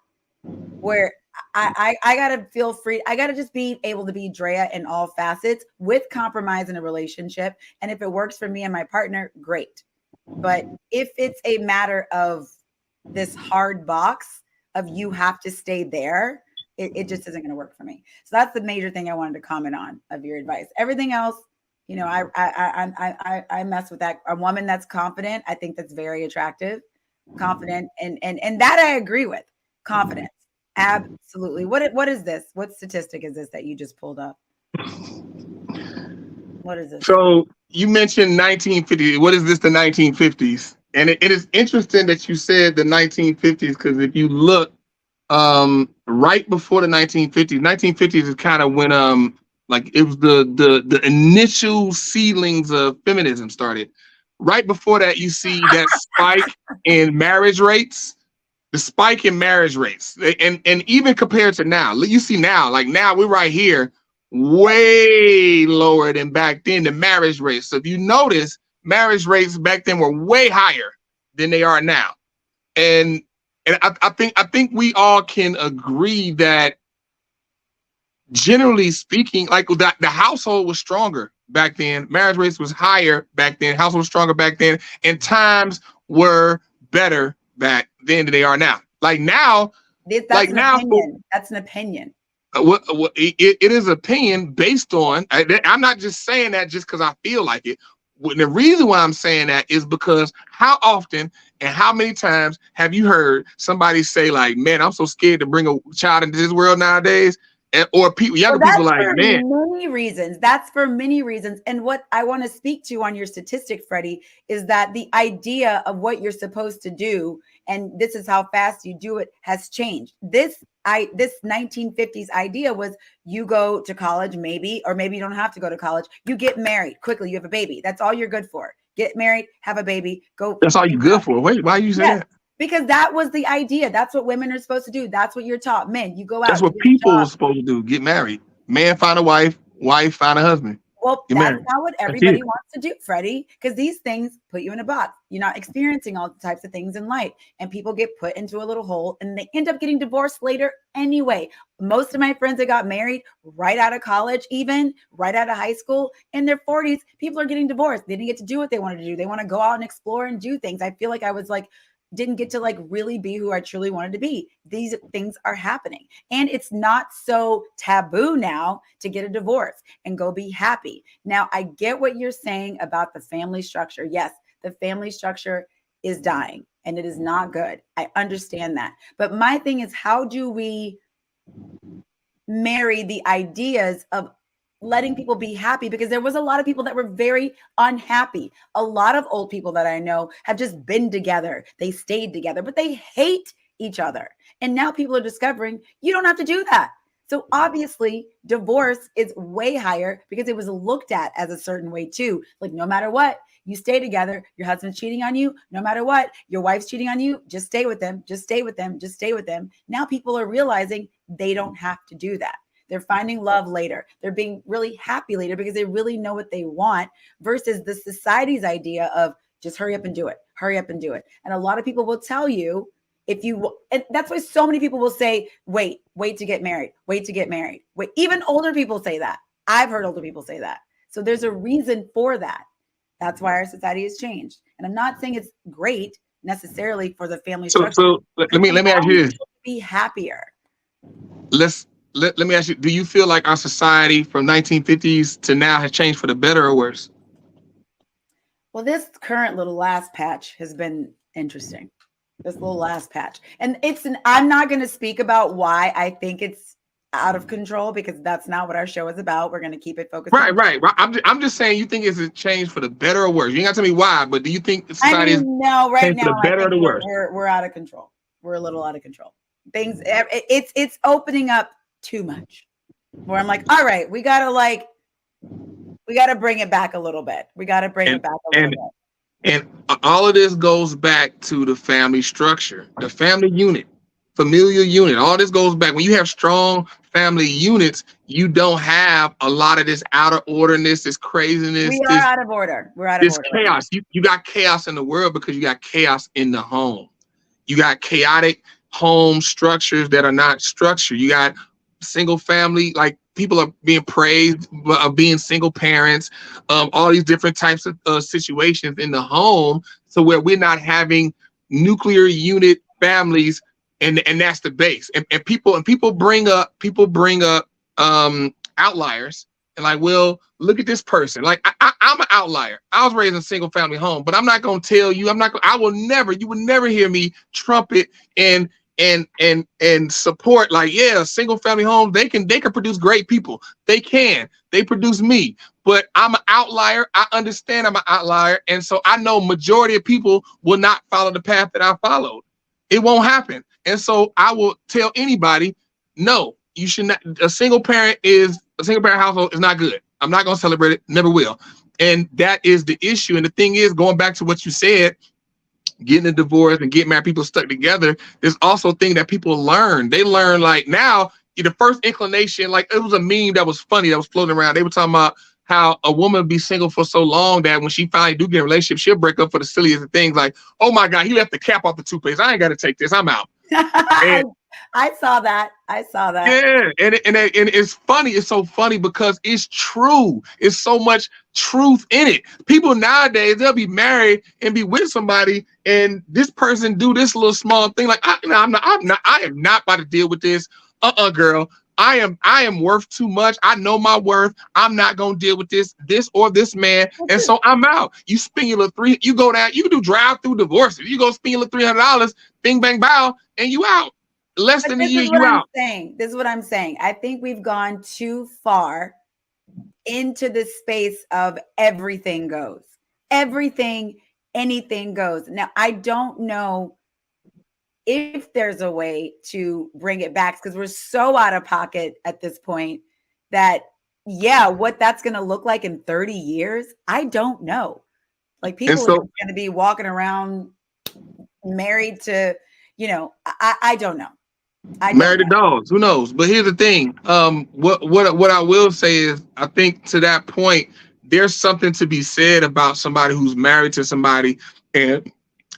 where I got to feel free. I got to just be able to be Drea in all facets with compromise in a relationship. And if it works for me and my partner, great. But if it's a matter of this hard box of you have to stay there, it just isn't going to work for me. So that's the major thing I wanted to comment on of your advice. Everything else, I mess with that. A woman that's confident, I think that's very attractive. Confident, and that I agree with. Confidence, absolutely. What is this? What statistic is this that you just pulled up? What is this? So you mentioned 1950. What is this? The 1950s, and it is interesting that you said the 1950s, because if you look, right before the 1950s is kind of when like it was the initial seedlings of feminism started. Right before that, you see that spike in marriage rates, the spike in marriage rates, and even compared to now, you see now, like now we're right here, way lower than back then, the marriage rates. So if you notice, marriage rates back then were way higher than they are now, and I think we all can agree that, generally speaking, like that the household was stronger back then. Marriage rates was higher back then. Household was stronger back then, and times were better back then than they are now. Like now, that's an opinion. That's an opinion. It is opinion based on. I'm not just saying that just because I feel like it. the reason why I'm saying that is because how often and how many times have you heard somebody say like, man, I'm so scared to bring a child into this world nowadays? Or people, younger people like, man. Many reasons. That's for many reasons. And what I want to speak to on your statistic, Freddie, is that the idea of what you're supposed to do, and this is how fast you do it, has changed. This 1950s idea was you go to college, maybe, or maybe you don't have to go to college. You get married quickly. You have a baby. That's all you're good for. Get married, have a baby, go. That's all you're good for. Wait, why you say that? Because that was the idea. That's what women are supposed to do. That's what you're taught. Men, you go out. That's what people are supposed to do. Get married. Man find a wife. Wife find a husband. Well, that's not what everybody wants to do, Freddie, because these things put you in a box. You're not experiencing all the types of things in life, and people get put into a little hole, and they end up getting divorced later anyway. Most of my friends that got married right out of college, even right out of high school, in their 40s, people are getting divorced. They didn't get to do what they wanted to do. They want to go out and explore and do things. I feel like I was like, didn't get to like really be who I truly wanted to be. These things are happening. And it's not so taboo now to get a divorce and go be happy. Now, I get what you're saying about the family structure. Yes, the family structure is dying and it is not good. I understand that. But my thing is, how do we marry the ideas of letting people be happy? Because there was a lot of people that were very unhappy. A lot of old people that I know have just been together. They stayed together, but they hate each other. And now people are discovering you don't have to do that. So obviously divorce is way higher because it was looked at as a certain way too. Like no matter what, you stay together, your husband's cheating on you, no matter what, your wife's cheating on you, just stay with them, just stay with them, just stay with them. Now people are realizing they don't have to do that. They're finding love later. They're being really happy later because they really know what they want versus the society's idea of just hurry up and do it. Hurry up and do it. And a lot of people will tell you and that's why so many people will say, wait to get married, wait to get married. Wait, even older people say that. I've heard older people say that. So there's a reason for that. That's why our society has changed. And I'm not saying it's great necessarily for the family structure. So let me ask you this. Be happier. Let me ask you, do you feel like our society from 1950s to now has changed for the better or worse? Well, this current little last patch has been interesting. This little last patch. And I'm not going to speak about why I think it's out of control because that's not what our show is about. We're going to keep it focused. Right. I'm just saying, you think it's a change for the better or worse? You ain't got to tell me why, but do you think society is right now for the better or the worse? We're out of control. We're a little out of control. Things it's opening up too much where I'm like, all right, we gotta bring it back a little bit. And all of this goes back to the family structure, the family unit, familial unit. All this goes back. When you have strong family units, you don't have a lot of this out of orderness, this craziness. We are out of order. We're out of order. This chaos. You got chaos in the world because you got chaos in the home. You got chaotic home structures that are not structured. You got single family, like people are being praised of being single parents, all these different types of situations in the home, so where we're not having nuclear unit families, and that's the base. And people bring up outliers and like, well, look at this person. Like I'm an outlier. I was raised in a single family home, but I'm not gonna tell you. You would never hear me trumpet and support like, yeah, single family homes, they can produce great people. They produce me, but I'm an outlier. I understand I'm an outlier, and so I know majority of people will not follow the path that I followed. It won't happen. And so I will tell anybody, no, you should not. A single parent household is not good. I'm not going to celebrate it. Never will. And that is the issue. And the thing is, going back to what you said, getting a divorce and getting married, people stuck together, there's also a thing that people learn. They learn like now, the first inclination, like it was a meme that was funny that was floating around. They were talking about how a woman would be single for so long that when she finally do get a relationship, she'll break up for the silliest of things. Like, oh my God, he left the cap off the toothpaste. I ain't got to take this. I'm out. I saw that. Yeah, and it's funny. It's so funny because it's true. It's so much truth in it. People nowadays, they'll be married and be with somebody, and this person do this little small thing. Like, I am not about to deal with this. Girl, I am worth too much. I know my worth. I'm not gonna deal with this or this man, and so I'm out. You spend your little you go down. You can do drive-through divorces. You go spend your little $300, bing bang bow, and you out. Less than a year, you out. This is what I'm saying. I think we've gone too far into the space of everything goes. Everything, anything goes. Now, I don't know if there's a way to bring it back because we're so out of pocket at this point that, yeah, what that's going to look like in 30 years, I don't know. Like people are going to be walking around married to, I don't know. Married to dogs, who knows? But here's the thing. What I will say is, I think to that point, there's something to be said about somebody who's married to somebody,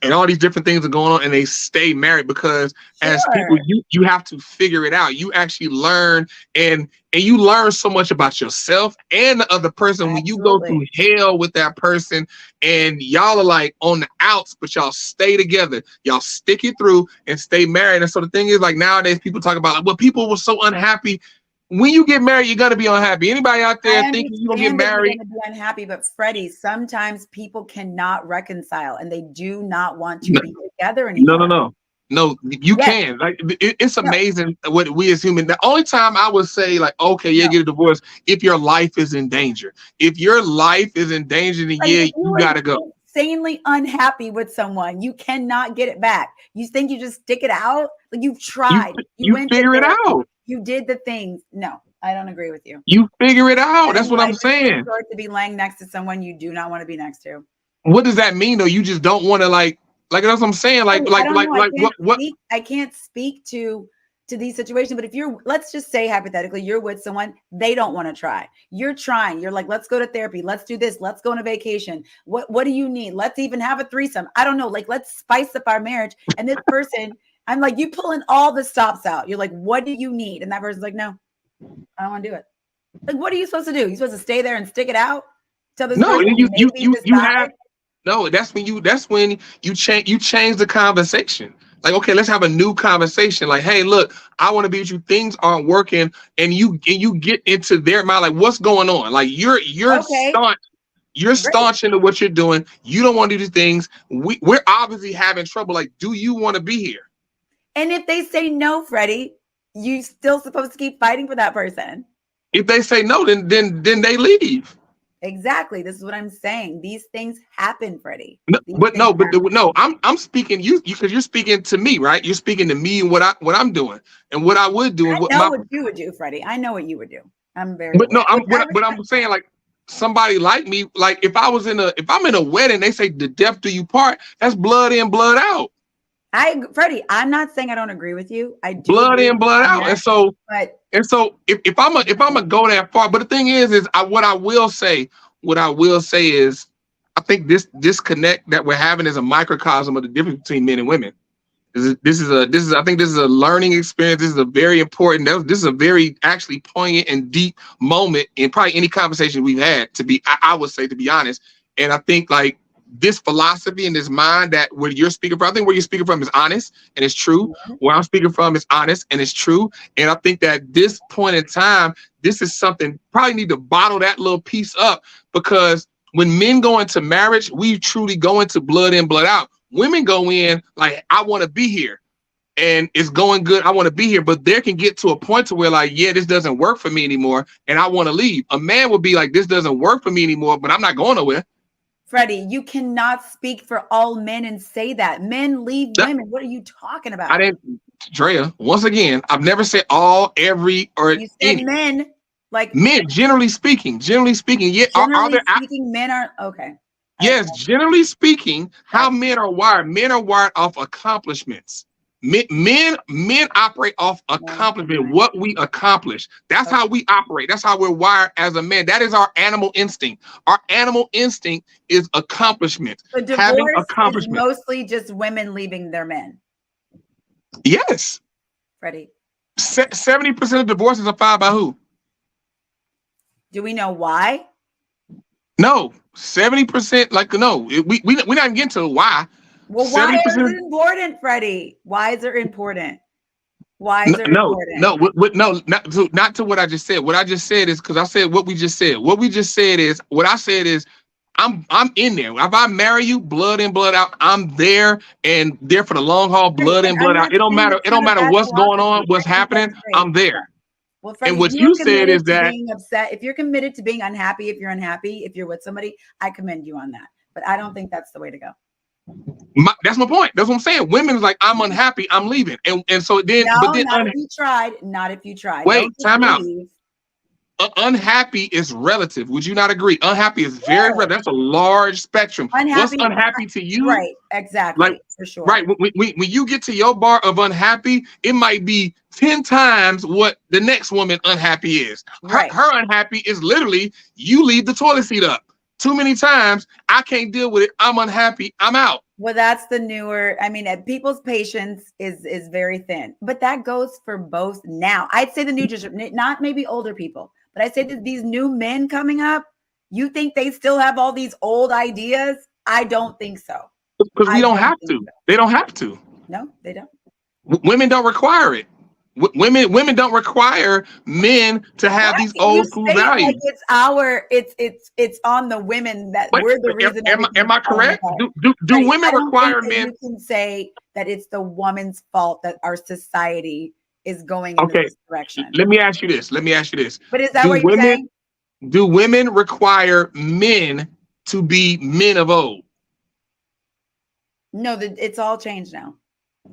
and all these different things are going on, and they stay married because as people, you have to figure it out. You actually learn, and you learn so much about yourself and the other person when you go through hell with that person, and y'all are like on the outs, but y'all stay together. Y'all stick it through and stay married. And so the thing is, like nowadays, people talk about, like, well, people were so unhappy. When you get married, you're gonna be unhappy. Anybody out there thinking you're gonna get married? You're gonna be unhappy, but Freddie, sometimes people cannot reconcile and they do not want to be together anymore. No, you can. Like it's amazing what we as humans. The only time I would say, like, okay, get a divorce if your life is in danger. If your life is in danger, then you gotta go. Insanely unhappy with someone, you cannot get it back. You think you just stick it out? Like you've tried. You figure it out. You did the things. No, I don't agree with you. You figure it out. That's what I'm saying. To be laying next to someone you do not want to be next to. What does that mean though? You just don't want to like that's what I'm saying. What? I can't speak to these situations, but if let's just say hypothetically, you're with someone, they don't want to try. You're trying. You're like, let's go to therapy. Let's do this. Let's go on a vacation. What do you need? Let's even have a threesome. I don't know. Like, let's spice up our marriage. And this person, I'm like, you pulling all the stops out. You're like, what do you need? And that person's like, no, I don't want to do it. Like, what are you supposed to do? You supposed to stay there and stick it out? Tell this person no, that's when you change the conversation. Like, okay, let's have a new conversation. Like, hey, look, I want to be with you. Things aren't working, and you get into their mind. Like, what's going on? Like, you're staunch. You're staunch into what you're doing. You don't want to do these things. We're obviously having trouble. Like, do you want to be here? And if they say no, Freddie, you still supposed to keep fighting for that person. If they say no, then they leave. Exactly. This is what I'm saying. These things happen, Freddie. I'm speaking because you're speaking to me, right? You're speaking to me and what I'm doing and what I would do. I know what you would do, Freddie. I know what you would do. I'm very. But I'm saying, like, somebody like me, like if I'm in a wedding, they say the death do you part. That's blood in, blood out. Freddie, I'm not saying I don't agree with you. I do. Blood in, blood out. And so if I'm gonna go that far, but the thing is what I will say is I think this disconnect that we're having is a microcosm of the difference between men and women. I think this is a learning experience. This is a very important. This is a very actually poignant and deep moment in probably any conversation we've had. I would say, to be honest, and I think like this philosophy and this mind that where you're speaking from, I think where you're speaking from is honest and it's true. Mm-hmm. Where I'm speaking from is honest and it's true. And I think that this point in time, this is something probably need to bottle that little piece up, because when men go into marriage, we truly go into blood in, blood out. Women go in like, I want to be here and it's going good. I want to be here, but there can get to a point to where like, yeah, this doesn't work for me anymore. And I want to leave. A man would be like, this doesn't work for me anymore, but I'm not going nowhere. Freddie, you cannot speak for all men and say that. Men leave women. What are you talking about? I didn't, Drea, once again, I've never said all, every, or you said any. Men. Like men, generally speaking. Yeah, generally speaking, men are okay. Yes, generally speaking, how men are wired. Men are wired off accomplishments. Men operate off accomplishment, what we accomplish. That's how we operate. That's how we're wired as a man. That is our animal instinct. Our animal instinct is accomplishment. So divorce is mostly just women leaving their men. Yes. Freddie. 70% of divorces are filed by who? Do we know why? No. 70%, like, no. We're not even getting to why. Well, why is it important, Freddie? Why is it important? Why is it important? No, not to what I just said. What I just said is because I said what we just said. What we just said is what I said is I'm in there. If I marry you, blood in, blood out, I'm there and there for the long haul, blood Right, in, and I'm blood out. not It don't saying matter. it's It don't not a matter bad what's going on, philosophy. what's I think happening. that's great. I'm there. Yeah. Well, And Freddie, what if you you're said is committed to that being upset, if you're committed to being unhappy, if you're unhappy, if you're with somebody, I commend you on that. But I don't think that's the way to go. that's my point. That's what I'm saying. Women's like, I'm unhappy, I'm leaving. And so then, No, but then not if you tried. Not if you tried. wait, Don't just time out. leave. Unhappy is relative. Would you not agree? Unhappy is very Sure. that's a large spectrum. What's Unhappy. unhappy to you? Right. Like, Exactly. For sure. right. When you get to your bar of unhappy, it might be 10 times what the next woman unhappy is. Right. Her unhappy is literally you leave the toilet seat up too many times. I can't deal with it. I'm unhappy. I'm out. Well, that's the newer. I mean, people's patience is very thin, but that goes for both now. I'd say the new generation, not maybe older people, but I say that these new men coming up, you think they still have all these old ideas? I don't think so. Because we I don't don't have think to. so. They don't have to. No, they don't. Women don't require it. Women don't require men to have Why these can't you old school say it values. like it's on the women that But we're the reason. am I correct? Do Freddie, women I don't require think that men? you can say that it's the woman's fault that our society is going in Okay, this direction. let me ask you this. But is that Do what you're women saying? do women require men to be men of old? No, it's all changed now.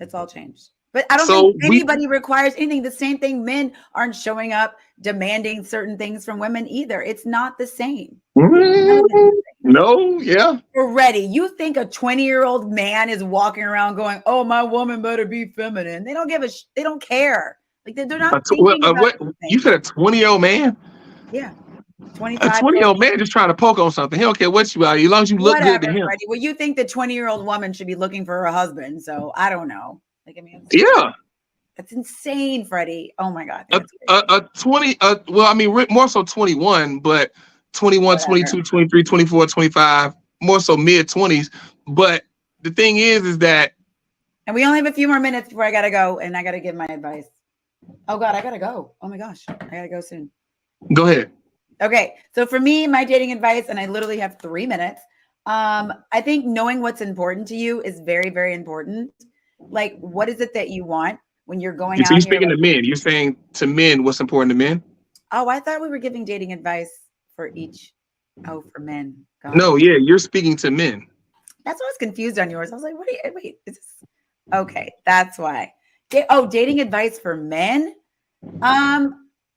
It's all changed. But I don't So think anybody requires anything. The same thing. Men aren't showing up demanding certain things from women either. It's not the same. No, yeah. We're ready. You think a 20-year-old man is walking around going, "Oh, my woman better be feminine." They don't give a. They don't care. Like they're not thinking about What you said? A 20-year-old man? Yeah, A 25. 20-year-old man just trying to poke on something. He don't care what you are, as long as you look good to Whatever, him. Freddie. Well, you think the 20-year-old woman should be looking for her husband. So I don't know. Like, I mean, Yeah. that's insane, Freddie. Oh my God. A 20, well, I mean, more so 21, but 21, Whatever. 22, 23, 24, 25, more so mid 20s. But the thing is that. And we only have a few more minutes before I got to go and I got to give my advice. Oh God, I got to go. Oh my gosh. I got to go soon. Go ahead. Okay. So for me, my dating advice, and I literally have 3 minutes. I think knowing what's important to you is very, very important. Like, what is it that you want when you're going out? So you're speaking to men. You're saying to men what's important to men? Oh, I thought we were giving dating advice for each. Oh, for men. God. No, yeah, you're speaking to men. That's why I was confused on yours. I was like, wait, is this okay? That's why. Dating advice for men.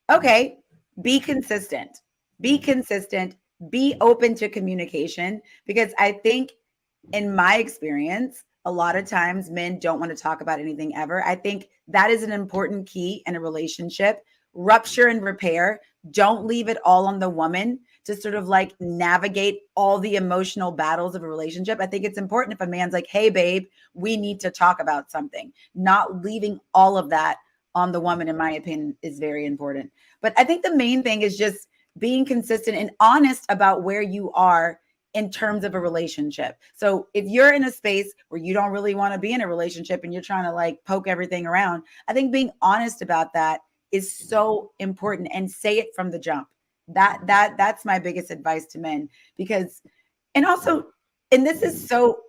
Okay. Be consistent. Be consistent. Be open to communication, because I think in my experience, a lot of times men don't want to talk about anything ever. I think that is an important key in a relationship. Rupture and repair. Don't leave it all on the woman to sort of like navigate all the emotional battles of a relationship. I think it's important if a man's like, "Hey, babe, we need to talk about something." Not leaving all of that on the woman, in my opinion, is very important. But I think the main thing is just being consistent and honest about where you are in terms of a relationship. So if you're in a space where you don't really want to be in a relationship and you're trying to like poke everything around, I think being honest about that is so important, and say it from the jump. That's my biggest advice to men, because, and also, and this is so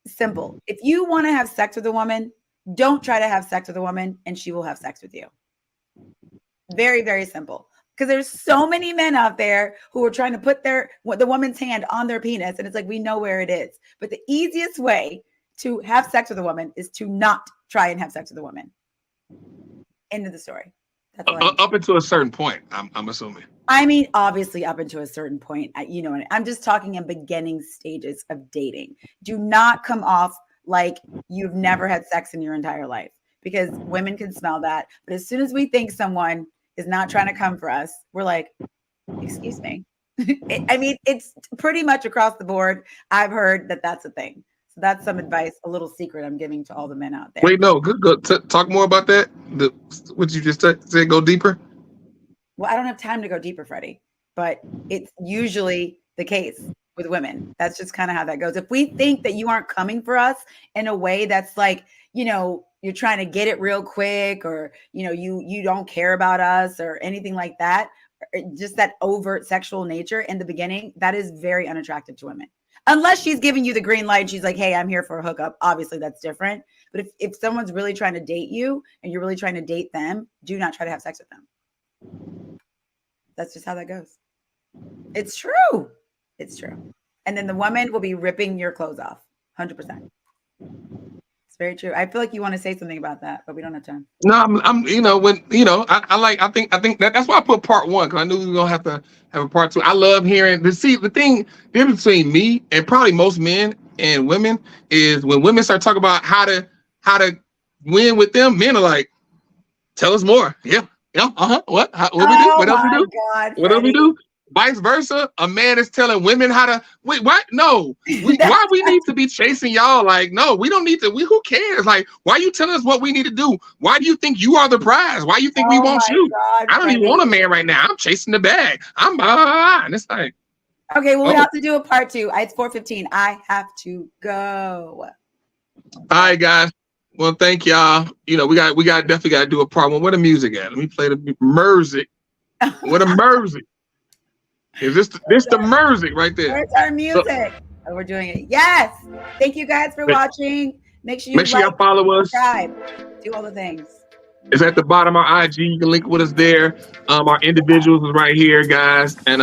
simple. If you want to have sex with a woman, don't try to have sex with a woman and she will have sex with you. Very, very simple. Because there's so many men out there who are trying to put the woman's hand on their penis, and it's like, we know where it is. But the easiest way to have sex with a woman is to not try and have sex with a woman. End of the story. That's all Up until a certain point, I'm assuming. I mean, obviously, up until a certain point, I'm just talking in beginning stages of dating. Do not come off like you've never had sex in your entire life, because women can smell that. But as soon as we think someone is not trying to come for us, we're like, excuse me. I mean, it's pretty much across the board. I've heard that that's a thing. So that's some advice, a little secret I'm giving to all the men out there. Wait, no, good. Talk more about that. What you just said, go deeper. Well, I don't have time to go deeper, Freddie, but it's usually the case with women. That's just kind of how that goes. If we think that you aren't coming for us in a way that's like, you're trying to get it real quick, or you don't care about us or anything like that, just that overt sexual nature in the beginning, that is very unattractive to women. Unless she's giving you the green light and she's like, hey, I'm here for a hookup. Obviously, that's different. But if someone's really trying to date you and you're really trying to date them, do not try to have sex with them. That's just how that goes. It's true. It's true. And then the woman will be ripping your clothes off. 100%. It's very true. I feel like you want to say something about that, but we don't have time. No, I'm I think that's why I put part 1, because I knew we were gonna have to have a part 2. I love hearing the difference between me and probably most men and women is when women start talking about how to win with them, men are like, tell us more. Yeah, what we do? What else we do? God, what else we do? Vice versa, a man is telling women how to wait. What? No, why we need to be chasing y'all? Like, no, we don't need to. Who cares? Like, why are you telling us what we need to do? Why do you think you are the prize? Why do you think we want you? God, I don't even want a man right now. I'm chasing the bag. And it's like, okay, well, we have to do a part 2. It's 4:15. I have to go. All right, guys. Well, thank y'all. We definitely got to do a part 1. Where the music at? Let me play the music. What the music? Is this the music right there? Where's our music? Oh, we're doing it. Yes. Thank you guys for watching. Make sure y'all follow us. Subscribe. Do all the things. It's at the bottom of our IG. You can link with us there. Our individuals is right here, guys. And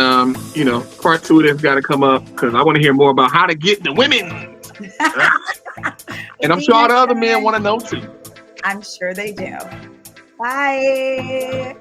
part 2 of this got to come up because I want to hear more about how to get the women. And I'm sure all the other men want to know too. I'm sure they do. Bye.